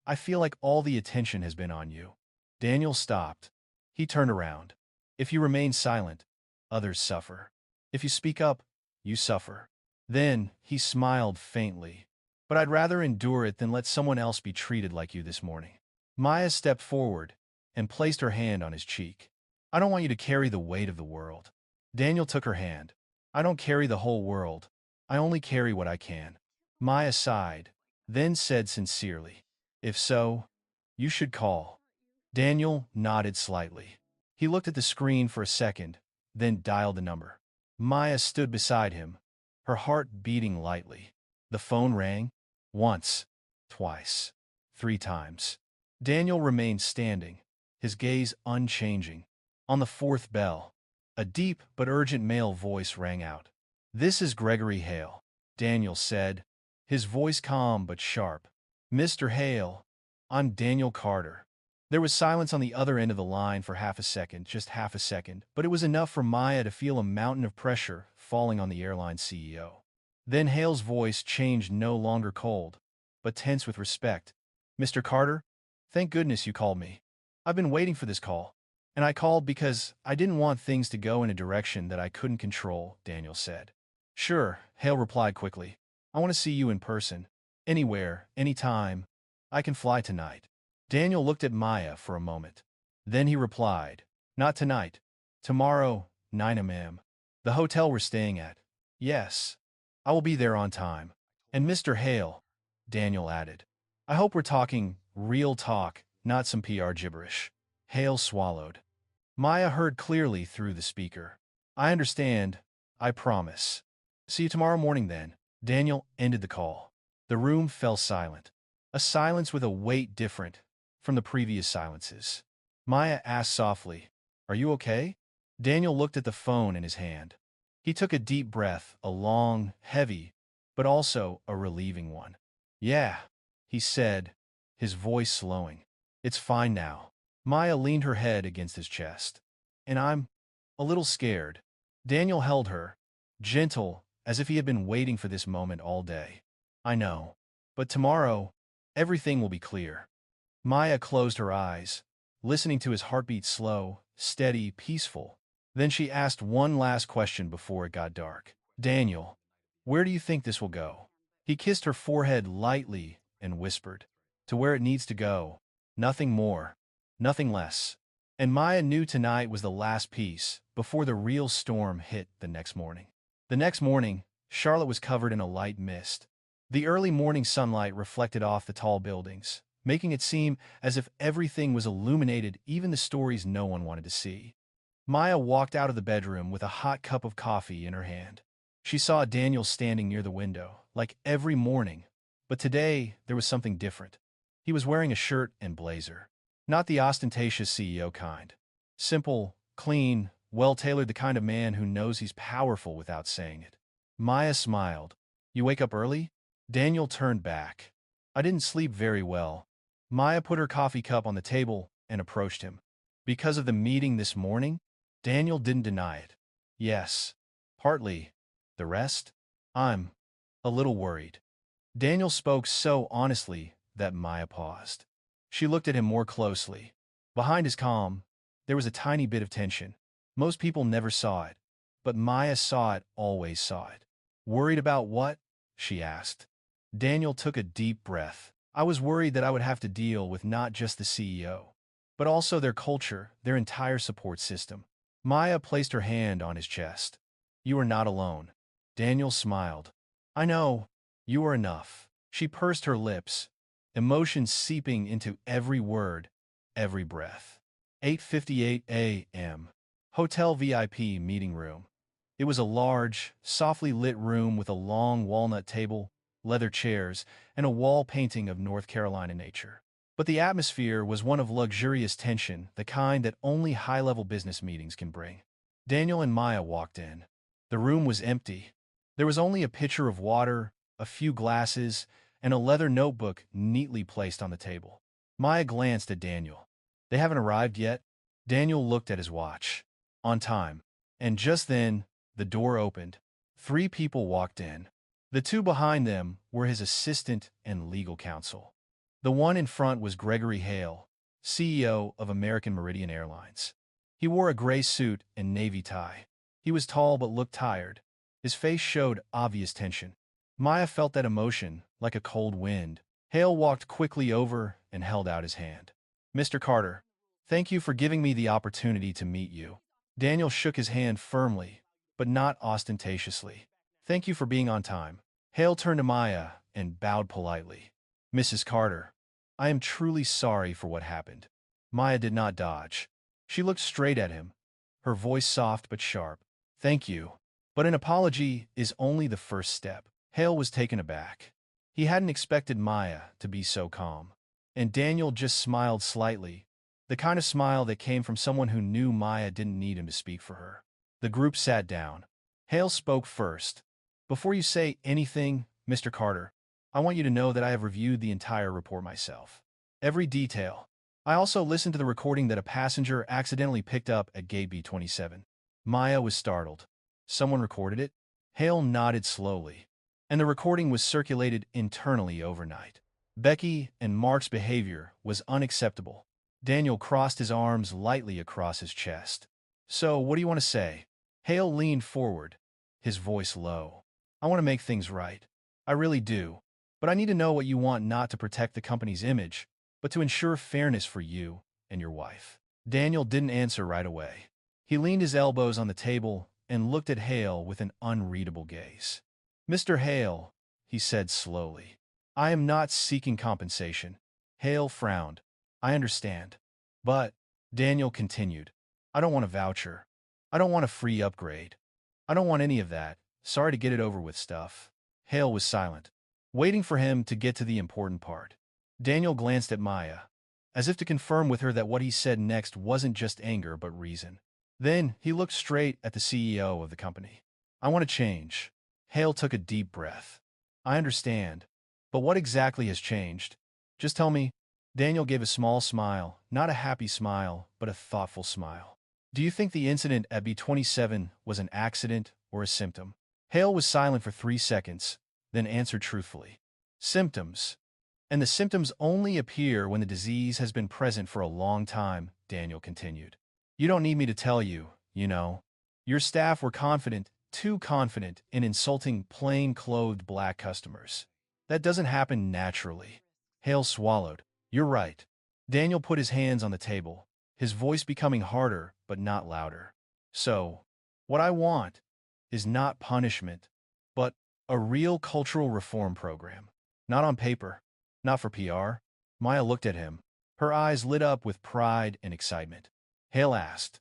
I feel like all the attention has been on you." Daniel stopped. He turned around. "If you remain silent, others suffer. If you speak up, you suffer." Then, he smiled faintly. "But I'd rather endure it than let someone else be treated like you this morning." Maya stepped forward and placed her hand on his cheek. "I don't want you to carry the weight of the world." Daniel took her hand. "I don't carry the whole world. I only carry what I can." Maya sighed, then said sincerely, "If so, you should call." Daniel nodded slightly. He looked at the screen for a second, then dialed the number. Maya stood beside him, her heart beating lightly. The phone rang. Once, twice, 3 times. Daniel remained standing, his gaze unchanging. On the fourth bell, a deep but urgent male voice rang out. "This is Gregory Hale," Daniel said, his voice calm but sharp. "Mr. Hale, I'm Daniel Carter." There was silence on the other end of the line for half a second, just half a second, but it was enough for Maya to feel a mountain of pressure falling on the airline CEO. Then Hale's voice changed, no longer cold, but tense with respect. "Mr. Carter, thank goodness you called me. I've been waiting for this call. And I called because I didn't want things to go in a direction that I couldn't control," Daniel said. "Sure," Hale replied quickly. "I want to see you in person. Anywhere, anytime. I can fly tonight." Daniel looked at Maya for a moment. Then he replied, "Not tonight. Tomorrow, 9 a.m. The hotel we're staying at." "Yes. I will be there on time." "And Mr. Hale," Daniel added, "I hope we're talking real talk, not some PR gibberish." Hale swallowed. Maya heard clearly through the speaker. "I understand. I promise. See you tomorrow morning then." Daniel ended the call. The room fell silent. A silence with a weight different from the previous silences. Maya asked softly, "Are you okay?" Daniel looked at the phone in his hand. He took a deep breath, a long, heavy, but also a relieving one. "Yeah," he said, his voice slowing. "It's fine now." Maya leaned her head against his chest. and I'm a little scared. Daniel held her, gentle, as if he had been waiting for this moment all day. I know. But tomorrow, everything will be clear. Maya closed her eyes, listening to his heartbeat slow, steady, peaceful. Then she asked one last question before it got dark. Daniel, where do you think this will go? He kissed her forehead lightly and whispered, to where it needs to go. Nothing more. Nothing less. And Maya knew tonight was the last piece before the real storm hit the next morning. The next morning, Charlotte was covered in a light mist. The early morning sunlight reflected off the tall buildings, making it seem as if everything was illuminated, even the stories no one wanted to see. Maya walked out of the bedroom with a hot cup of coffee in her hand. She saw Daniel standing near the window, like every morning, but today there was something different. He was wearing a shirt and blazer. Not the ostentatious CEO kind. Simple, clean, well-tailored, the kind of man who knows he's powerful without saying it. Maya smiled. You wake up early? Daniel turned back. I didn't sleep very well. Maya put her coffee cup on the table and approached him. Because of the meeting this morning? Daniel didn't deny it. Yes. Partly. The rest? I'm a little worried. Daniel spoke so honestly that Maya paused. She looked at him more closely. Behind his calm, there was a tiny bit of tension. Most people never saw it, but Maya saw it, always saw it. Worried about what? She asked. Daniel took a deep breath. I was worried that I would have to deal with not just the CEO, but also their culture, their entire support system. Maya placed her hand on his chest. You are not alone. Daniel smiled. I know. You are enough. She pursed her lips, emotions seeping into every word, every breath. 8:58 a.m. Hotel VIP meeting room. It was a large, softly lit room with a long walnut table, leather chairs, and a wall painting of North Carolina nature. But the atmosphere was one of luxurious tension, the kind that only high-level business meetings can bring. Daniel and Maya walked in. The room was empty. There was only a pitcher of water, a few glasses, and a leather notebook neatly placed on the table. Maya glanced at Daniel. They haven't arrived yet? Daniel looked at his watch. On time. And just then, the door opened. 3 people walked in. The 2 behind them were his assistant and legal counsel. The one in front was Gregory Hale, CEO of American Meridian Airlines. He wore a gray suit and navy tie. He was tall but looked tired. His face showed obvious tension. Maya felt that emotion, like a cold wind. Hale walked quickly over and held out his hand. Mr. Carter, thank you for giving me the opportunity to meet you. Daniel shook his hand firmly, but not ostentatiously. Thank you for being on time. Hale turned to Maya and bowed politely. Mrs. Carter, I am truly sorry for what happened. Maya did not dodge. She looked straight at him, her voice soft but sharp. Thank you. But an apology is only the first step. Hale was taken aback. He hadn't expected Maya to be so calm. And Daniel just smiled slightly, the kind of smile that came from someone who knew Maya didn't need him to speak for her. The group sat down. Hale spoke first. Before you say anything, Mr. Carter, I want you to know that I have reviewed the entire report myself. Every detail. I also listened to the recording that a passenger accidentally picked up at gate B27. Maya was startled. Someone recorded it? Hale nodded slowly. And the recording was circulated internally overnight. Becky and Mark's behavior was unacceptable. Daniel crossed his arms lightly across his chest. So, what do you want to say? Hale leaned forward, his voice low. I want to make things right. I really do. But I need to know what you want, not to protect the company's image, but to ensure fairness for you and your wife. Daniel didn't answer right away. He leaned his elbows on the table and looked at Hale with an unreadable gaze. Mr. Hale, he said slowly, I am not seeking compensation. Hale frowned. I understand. But, Daniel continued, I don't want a voucher. I don't want a free upgrade. I don't want any of that. Sorry to get it over with stuff. Hale was silent, waiting for him to get to the important part. Daniel glanced at Maya, as if to confirm with her that what he said next wasn't just anger but reason. Then he looked straight at the CEO of the company. I want to change. Hale took a deep breath. I understand. But what exactly has changed? Just tell me. Daniel gave a small smile, not a happy smile, but a thoughtful smile. Do you think the incident at B27 was an accident or a symptom? Hale was silent for 3 seconds, then answered truthfully. Symptoms. And the symptoms only appear when the disease has been present for a long time, Daniel continued. You don't need me to tell you, you know. Your staff were confident, too confident, in insulting plain-clothed black customers. That doesn't happen naturally. Hale swallowed. You're right. Daniel put his hands on the table, his voice becoming harder but not louder. So, what I want is not punishment, but a real cultural reform program. Not on paper, not for PR. Maya looked at him. Her eyes lit up with pride and excitement. Hale asked,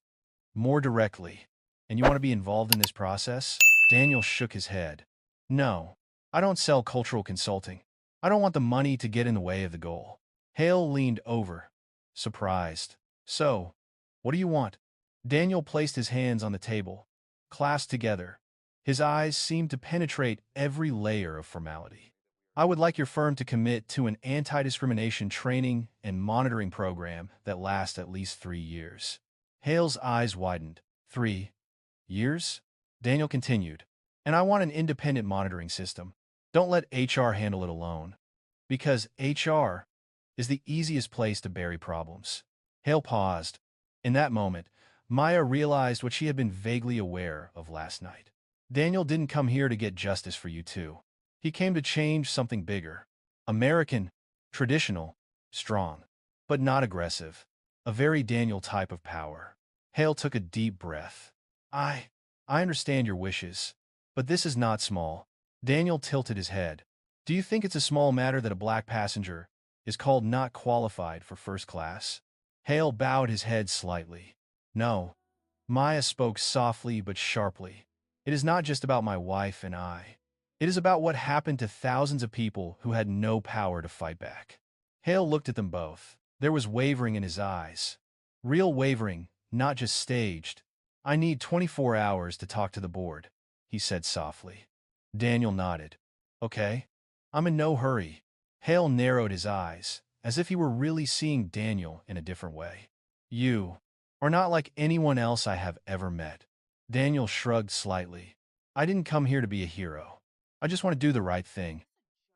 more directly, and you want to be involved in this process? Daniel shook his head. No, I don't sell cultural consulting. I don't want the money to get in the way of the goal. Hale leaned over, surprised. So, what do you want? Daniel placed his hands on the table, clasped together. His eyes seemed to penetrate every layer of formality. I would like your firm to commit to an anti-discrimination training and monitoring program that lasts at least 3 years. Hale's eyes widened. 3 years? Daniel continued. And I want an independent monitoring system. Don't let HR handle it alone. Because HR is the easiest place to bury problems. Hale paused. In that moment, Maya realized what she had been vaguely aware of last night. Daniel didn't come here to get justice for you two. He came to change something bigger. American, traditional, strong, but not aggressive. A very Daniel type of power. Hale took a deep breath. I understand your wishes, but this is not small. Daniel tilted his head. Do you think it's a small matter that a black passenger is called not qualified for first class? Hale bowed his head slightly. No. Maya spoke softly but sharply. It is not just about my wife and I. It is about what happened to thousands of people who had no power to fight back. Hale looked at them both. There was wavering in his eyes. Real wavering, not just staged. I need 24 hours to talk to the board, he said softly. Daniel nodded. Okay. I'm in no hurry. Hale narrowed his eyes, as if he were really seeing Daniel in a different way. You are not like anyone else I have ever met. Daniel shrugged slightly. I didn't come here to be a hero. I just want to do the right thing.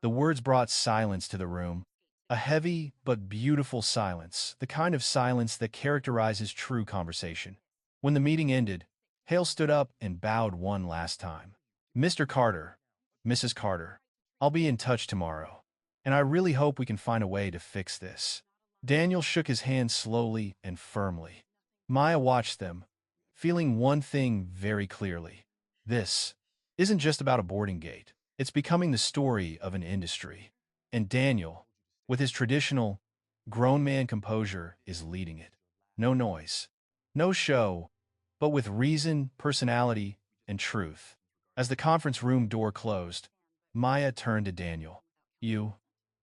The words brought silence to the room. A heavy but beautiful silence, the kind of silence that characterizes true conversation. When the meeting ended, Hale stood up and bowed one last time. Mr. Carter, Mrs. Carter, I'll be in touch tomorrow, and I really hope we can find a way to fix this. Daniel shook his hand slowly and firmly. Maya watched them, feeling one thing very clearly. This isn't just about a boarding gate. It's becoming the story of an industry. And Daniel, with his traditional, grown man composure, is leading it. No noise, no show, but with reason, personality, and truth. As the conference room door closed, Maya turned to Daniel. You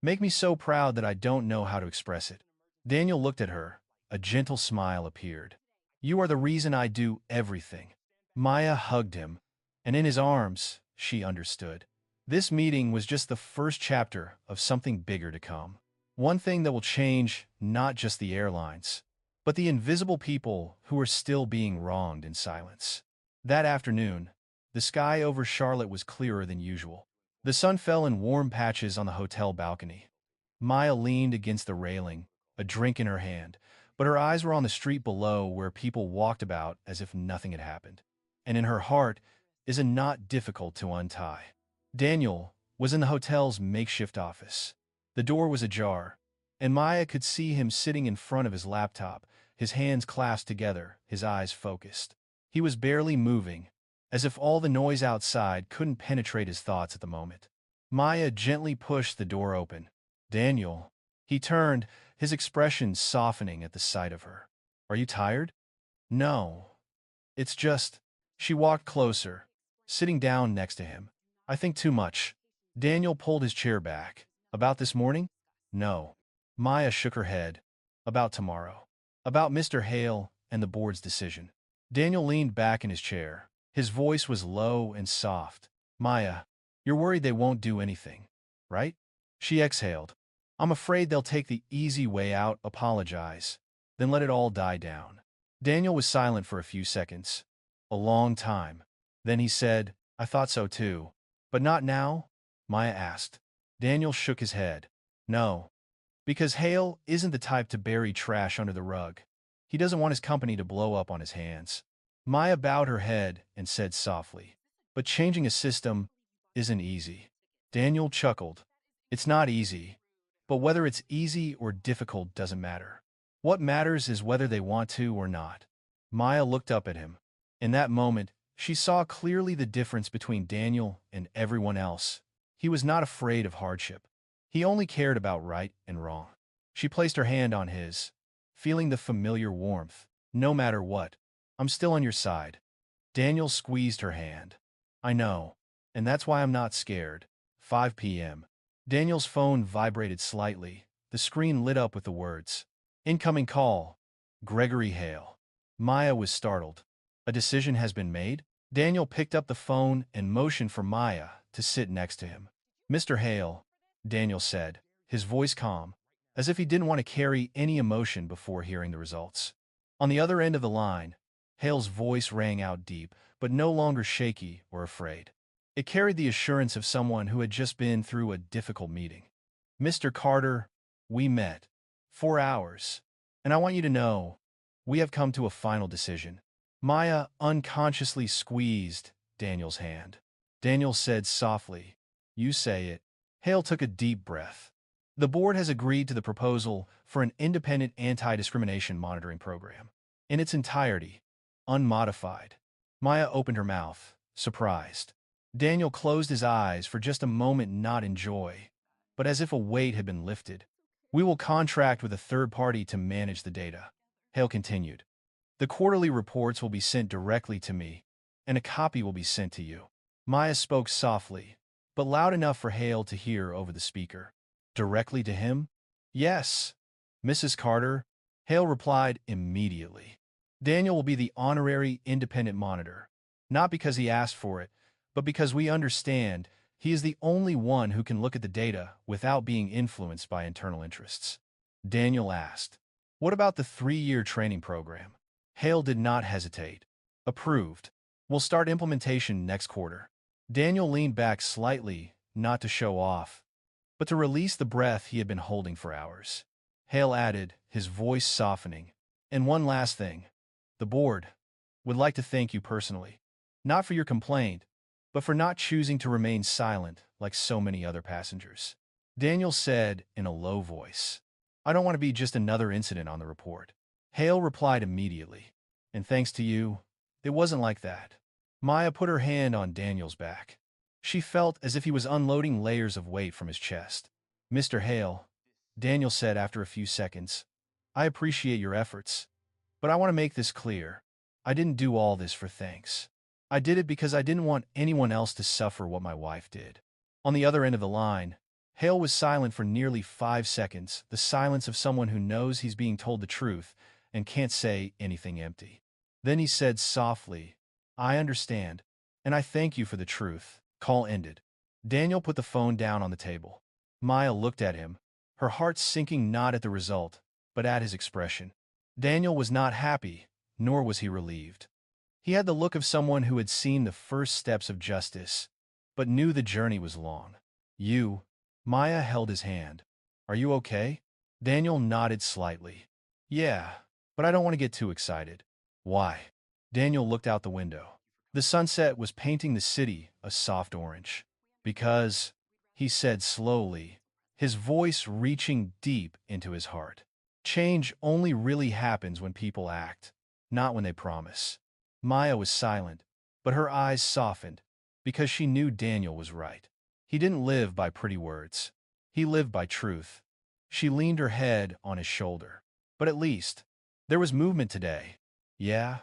make me so proud that I don't know how to express it. Daniel looked at her. A gentle smile appeared. You are the reason I do everything. Maya hugged him, and in his arms, she understood. This meeting was just the first chapter of something bigger to come. One thing that will change not just the airlines, but the invisible people who are still being wronged in silence. That afternoon, the sky over Charlotte was clearer than usual. The sun fell in warm patches on the hotel balcony. Maya leaned against the railing, a drink in her hand, but her eyes were on the street below where people walked about as if nothing had happened. And in her heart is a knot difficult to untie. Daniel was in the hotel's makeshift office. The door was ajar, and Maya could see him sitting in front of his laptop, his hands clasped together, his eyes focused. He was barely moving, as if all the noise outside couldn't penetrate his thoughts at the moment. Maya gently pushed the door open. Daniel. He turned, his expression softening at the sight of her. Are you tired? No. It's just... She walked closer, sitting down next to him. I think too much. Daniel pulled his chair back. About this morning? No. Maya shook her head. About tomorrow. About Mr. Hale and the board's decision. Daniel leaned back in his chair. His voice was low and soft. Maya, you're worried they won't do anything, right? She exhaled. I'm afraid they'll take the easy way out, apologize, then let it all die down. Daniel was silent for a few seconds. A long time. Then he said, I thought so too. But not now? Maya asked. Daniel shook his head. No. Because Hale isn't the type to bury trash under the rug. He doesn't want his company to blow up on his hands. Maya bowed her head and said softly, but changing a system isn't easy. Daniel chuckled. It's not easy. But whether it's easy or difficult doesn't matter. What matters is whether they want to or not. Maya looked up at him. In that moment, she saw clearly the difference between Daniel and everyone else. He was not afraid of hardship. He only cared about right and wrong. She placed her hand on his, feeling the familiar warmth. No matter what, I'm still on your side. Daniel squeezed her hand. I know, and that's why I'm not scared. 5 p.m. Daniel's phone vibrated slightly. The screen lit up with the words, Incoming call. Gregory Hale. Maya was startled. A decision has been made? Daniel picked up the phone and motioned for Maya to sit next to him. Mr. Hale, Daniel said, his voice calm, as if he didn't want to carry any emotion before hearing the results. On the other end of the line, Hale's voice rang out deep, but no longer shaky or afraid. It carried the assurance of someone who had just been through a difficult meeting. Mr. Carter, we met. 4 hours. And I want you to know, we have come to a final decision. Maya unconsciously squeezed Daniel's hand. Daniel said softly, You say it. Hale took a deep breath. The board has agreed to the proposal for an independent anti-discrimination monitoring program. In its entirety, unmodified. Maya opened her mouth, surprised. Daniel closed his eyes for just a moment, not in joy, but as if a weight had been lifted. We will contract with a third party to manage the data. Hale continued. The quarterly reports will be sent directly to me, and a copy will be sent to you. Maya spoke softly, but loud enough for Hale to hear over the speaker. Directly to him? Yes, Mrs. Carter, Hale replied immediately. Daniel will be the honorary independent monitor, not because he asked for it, but because we understand he is the only one who can look at the data without being influenced by internal interests. Daniel asked, What about the 3-year training program? Hale did not hesitate. Approved. We'll start implementation next quarter. Daniel leaned back slightly, not to show off, but to release the breath he had been holding for hours. Hale added, his voice softening. And one last thing. The board would like to thank you personally. Not for your complaint, but for not choosing to remain silent like so many other passengers. Daniel said in a low voice, I don't want to be just another incident on the report. Hale replied immediately, and thanks to you, it wasn't like that. Maya put her hand on Daniel's back. She felt as if he was unloading layers of weight from his chest. Mr. Hale, Daniel said after a few seconds, I appreciate your efforts, but I want to make this clear. I didn't do all this for thanks. I did it because I didn't want anyone else to suffer what my wife did. On the other end of the line, Hale was silent for nearly 5 seconds, the silence of someone who knows he's being told the truth and can't say anything empty. Then he said softly, I understand, and I thank you for the truth. Call ended. Daniel put the phone down on the table. Maya looked at him, her heart sinking not at the result, but at his expression. Daniel was not happy, nor was he relieved. He had the look of someone who had seen the first steps of justice, but knew the journey was long. You, Maya held his hand. Are you okay? Daniel nodded slightly. Yeah, but I don't want to get too excited. Why? Daniel looked out the window. The sunset was painting the city a soft orange. Because, he said slowly, his voice reaching deep into his heart. Change only really happens when people act, not when they promise. Maya was silent, but her eyes softened, because she knew Daniel was right. He didn't live by pretty words. He lived by truth. She leaned her head on his shoulder. But at least, there was movement today. Yeah?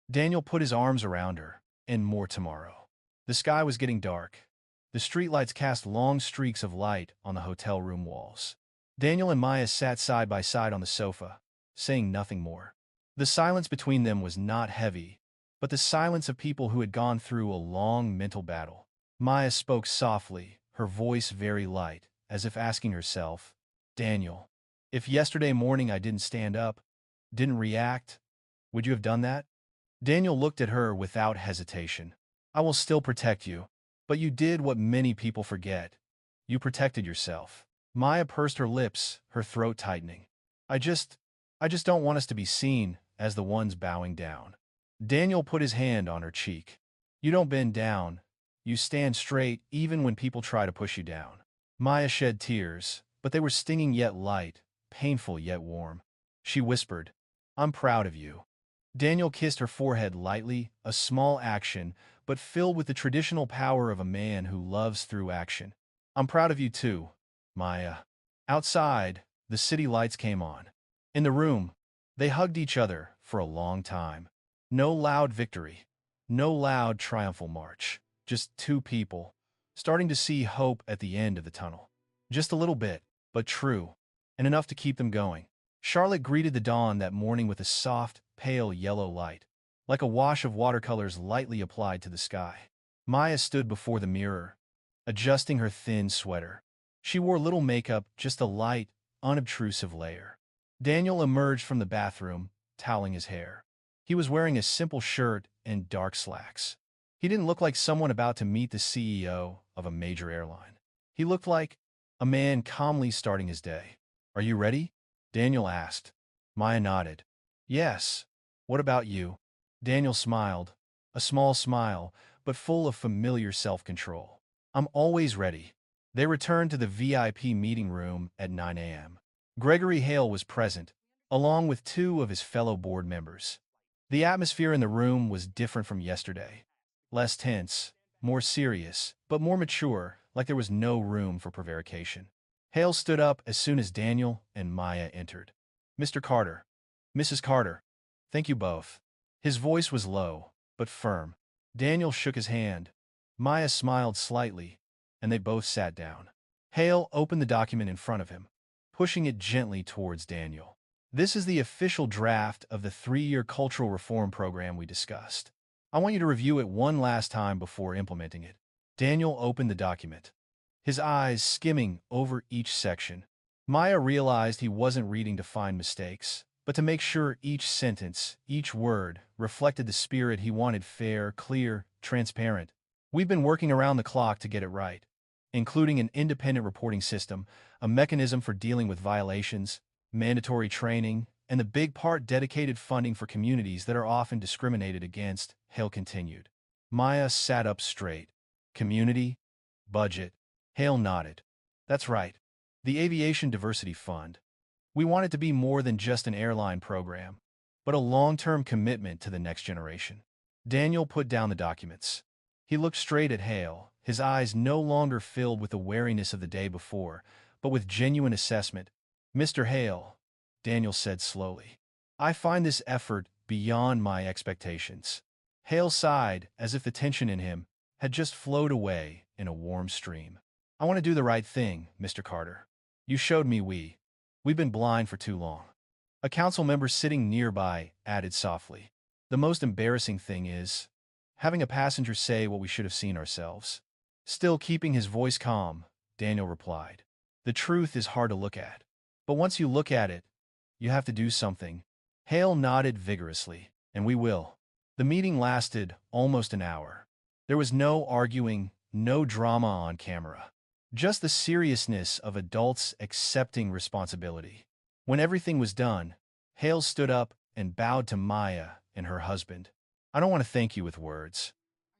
Daniel put his arms around her, and more tomorrow. The sky was getting dark. The streetlights cast long streaks of light on the hotel room walls. Daniel and Maya sat side by side on the sofa, saying nothing more. The silence between them was not heavy, but the silence of people who had gone through a long mental battle. Maya spoke softly, her voice very light, as if asking herself, Daniel, if yesterday morning I didn't stand up, didn't react, Would you have done that? Daniel looked at her without hesitation. I will still protect you. But you did what many people forget. You protected yourself. Maya pursed her lips, her throat tightening. I just, I just don't want us to be seen as the ones bowing down. Daniel put his hand on her cheek. You don't bend down. You stand straight even when people try to push you down. Maya shed tears, but they were stinging yet light, painful yet warm. She whispered, I'm proud of you. Daniel kissed her forehead lightly, a small action, but filled with the traditional power of a man who loves through action. I'm proud of you too, Maya. Outside, the city lights came on. In the room, they hugged each other for a long time. No loud victory, no loud triumphal march, just two people, starting to see hope at the end of the tunnel. Just a little bit, but true, and enough to keep them going. Charlotte greeted the dawn that morning with a soft, pale yellow light, like a wash of watercolors lightly applied to the sky. Maya stood before the mirror, adjusting her thin sweater. She wore little makeup, just a light, unobtrusive layer. Daniel emerged from the bathroom, toweling his hair. He was wearing a simple shirt and dark slacks. He didn't look like someone about to meet the CEO of a major airline. He looked like a man calmly starting his day. Are you ready? Daniel asked. Maya nodded. Yes. What about you? Daniel smiled, a small smile, but full of familiar self-control. I'm always ready. They returned to the VIP meeting room at 9 a.m. Gregory Hale was present, along with two of his fellow board members. The atmosphere in the room was different from yesterday. Less tense, more serious, but more mature, like there was no room for prevarication. Hale stood up as soon as Daniel and Maya entered. Mr. Carter, Mrs. Carter, thank you both. His voice was low, but firm. Daniel shook his hand. Maya smiled slightly, and they both sat down. Hale opened the document in front of him, pushing it gently towards Daniel. This is the official draft of the 3-year cultural reform program we discussed. I want you to review it one last time before implementing it. Daniel opened the document, his eyes skimming over each section. Maya realized he wasn't reading to find mistakes, but to make sure each sentence, each word, reflected the spirit he wanted: fair, clear, transparent. We've been working around the clock to get it right, including an independent reporting system, a mechanism for dealing with violations, mandatory training, and the big part dedicated funding for communities that are often discriminated against, Hale continued. Maya sat up straight. Community? Budget? Hale nodded. That's right. The Aviation Diversity Fund. We want it to be more than just an airline program, but a long-term commitment to the next generation. Daniel put down the documents. He looked straight at Hale, his eyes no longer filled with the wariness of the day before, but with genuine assessment. Mr. Hale, Daniel said slowly, I find this effort beyond my expectations. Hale sighed, as if the tension in him had just flowed away in a warm stream. I want to do the right thing, Mr. Carter. You showed me we've been blind for too long. A council member sitting nearby added softly. The most embarrassing thing is having a passenger say what we should have seen ourselves. Still keeping his voice calm, Daniel replied. The truth is hard to look at. But once you look at it, you have to do something. Hale nodded vigorously, and we will. The meeting lasted almost an hour. There was no arguing, no drama on camera. Just the seriousness of adults accepting responsibility. When everything was done, Hale stood up and bowed to Maya and her husband. I don't want to thank you with words.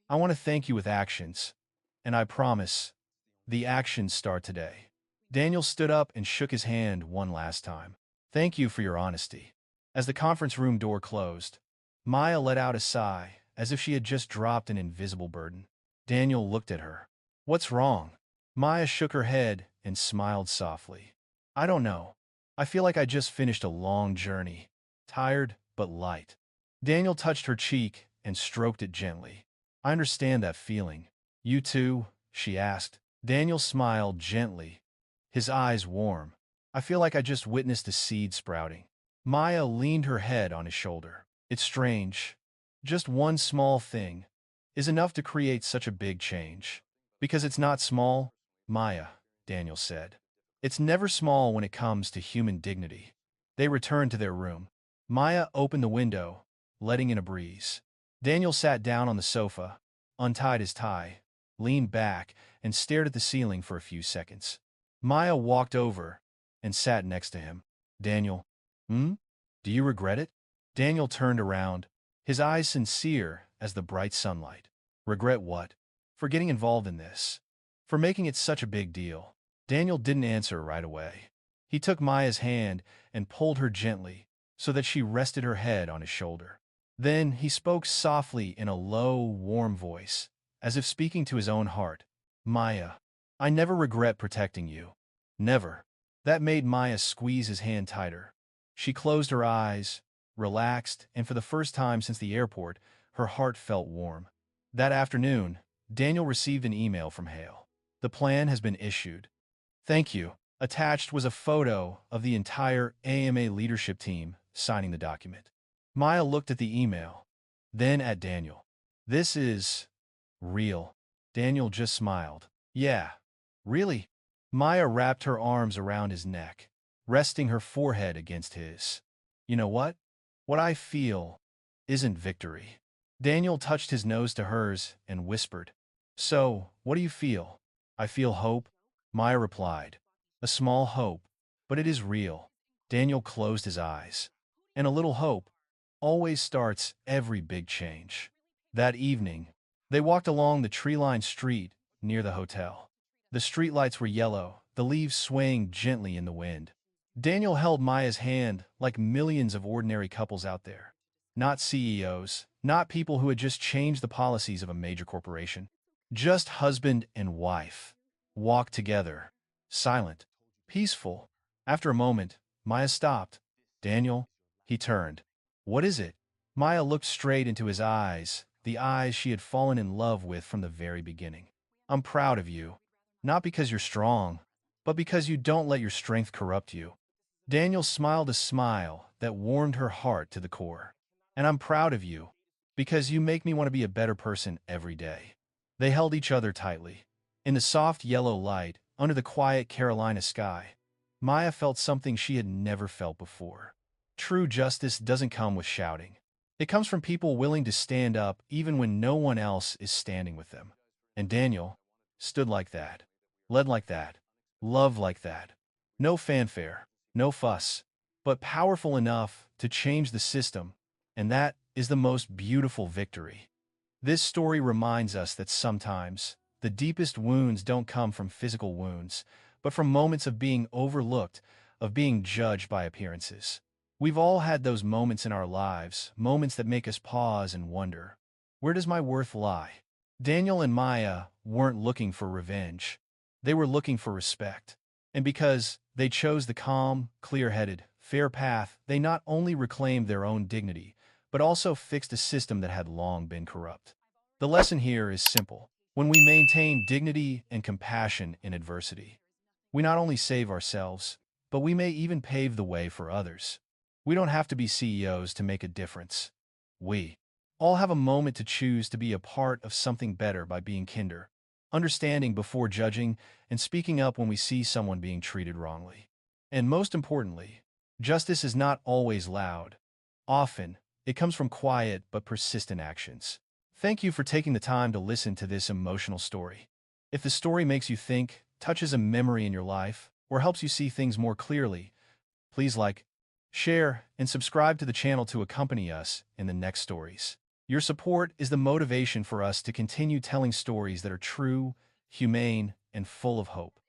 I want to thank you with actions. And I promise, the actions start today. Daniel stood up and shook his hand one last time. Thank you for your honesty. As the conference room door closed, Maya let out a sigh, as if she had just dropped an invisible burden. Daniel looked at her. What's wrong? Maya shook her head and smiled softly. I don't know. I feel like I just finished a long journey. Tired, but light. Daniel touched her cheek and stroked it gently. I understand that feeling. You too? She asked. Daniel smiled gently, his eyes warm. I feel like I just witnessed a seed sprouting. Maya leaned her head on his shoulder. It's strange. Just one small thing is enough to create such a big change. Because it's not small, Maya, Daniel said. It's never small when it comes to human dignity. They returned to their room. Maya opened the window, letting in a breeze. Daniel sat down on the sofa, untied his tie, leaned back, and stared at the ceiling for a few seconds. Maya walked over and sat next to him. Daniel, do you regret it? Daniel turned around, his eyes sincere as the bright sunlight. Regret what? For getting involved in this. For making it such a big deal. Daniel didn't answer right away. He took Maya's hand and pulled her gently so that she rested her head on his shoulder. Then he spoke softly in a low, warm voice, as if speaking to his own heart. Maya, I never regret protecting you. Never. That made Maya squeeze his hand tighter. She closed her eyes, relaxed, and for the first time since the airport, her heart felt warm. That afternoon, Daniel received an email from Hale. The plan has been issued. Thank you. Attached was a photo of the entire AMA leadership team signing the document. Maya looked at the email, then at Daniel. This is real. Daniel just smiled. Yeah, really? Maya wrapped her arms around his neck, resting her forehead against his. You know what? What I feel isn't victory. Daniel touched his nose to hers and whispered. So, what do you feel? I feel hope, Maya replied. A small hope, but it is real. Daniel closed his eyes. And a little hope always starts every big change. That evening, they walked along the tree-lined street near the hotel. The streetlights were yellow, the leaves swaying gently in the wind. Daniel held Maya's hand like millions of ordinary couples out there. Not CEOs, not people who had just changed the policies of a major corporation. Just husband and wife. Walked together. Silent. Peaceful. After a moment, Maya stopped. Daniel, he turned. What is it? Maya looked straight into his eyes, the eyes she had fallen in love with from the very beginning. I'm proud of you. Not because you're strong, but because you don't let your strength corrupt you. Daniel smiled a smile that warmed her heart to the core. And I'm proud of you, because you make me want to be a better person every day. They held each other tightly. In the soft yellow light, under the quiet Carolina sky, Maya felt something she had never felt before. True justice doesn't come with shouting. It comes from people willing to stand up even when no one else is standing with them. And Daniel stood like that, led like that, loved like that. No fanfare, no fuss, but powerful enough to change the system, and that is the most beautiful victory. This story reminds us that sometimes the deepest wounds don't come from physical wounds, but from moments of being overlooked, of being judged by appearances. We've all had those moments in our lives, moments that make us pause and wonder, where does my worth lie? Daniel and Maya weren't looking for revenge. They were looking for respect. And because they chose the calm, clear-headed, fair path, they not only reclaimed their own dignity, but also fixed a system that had long been corrupt. The lesson here is simple. When we maintain dignity and compassion in adversity, we not only save ourselves, but we may even pave the way for others. We don't have to be CEOs to make a difference. We all have a moment to choose to be a part of something better by being kinder, understanding before judging, and speaking up when we see someone being treated wrongly. And most importantly, justice is not always loud. Often, it comes from quiet but persistent actions. Thank you for taking the time to listen to this emotional story. If the story makes you think, touches a memory in your life, or helps you see things more clearly, please like, share, and subscribe to the channel to accompany us in the next stories. Your support is the motivation for us to continue telling stories that are true, humane, and full of hope.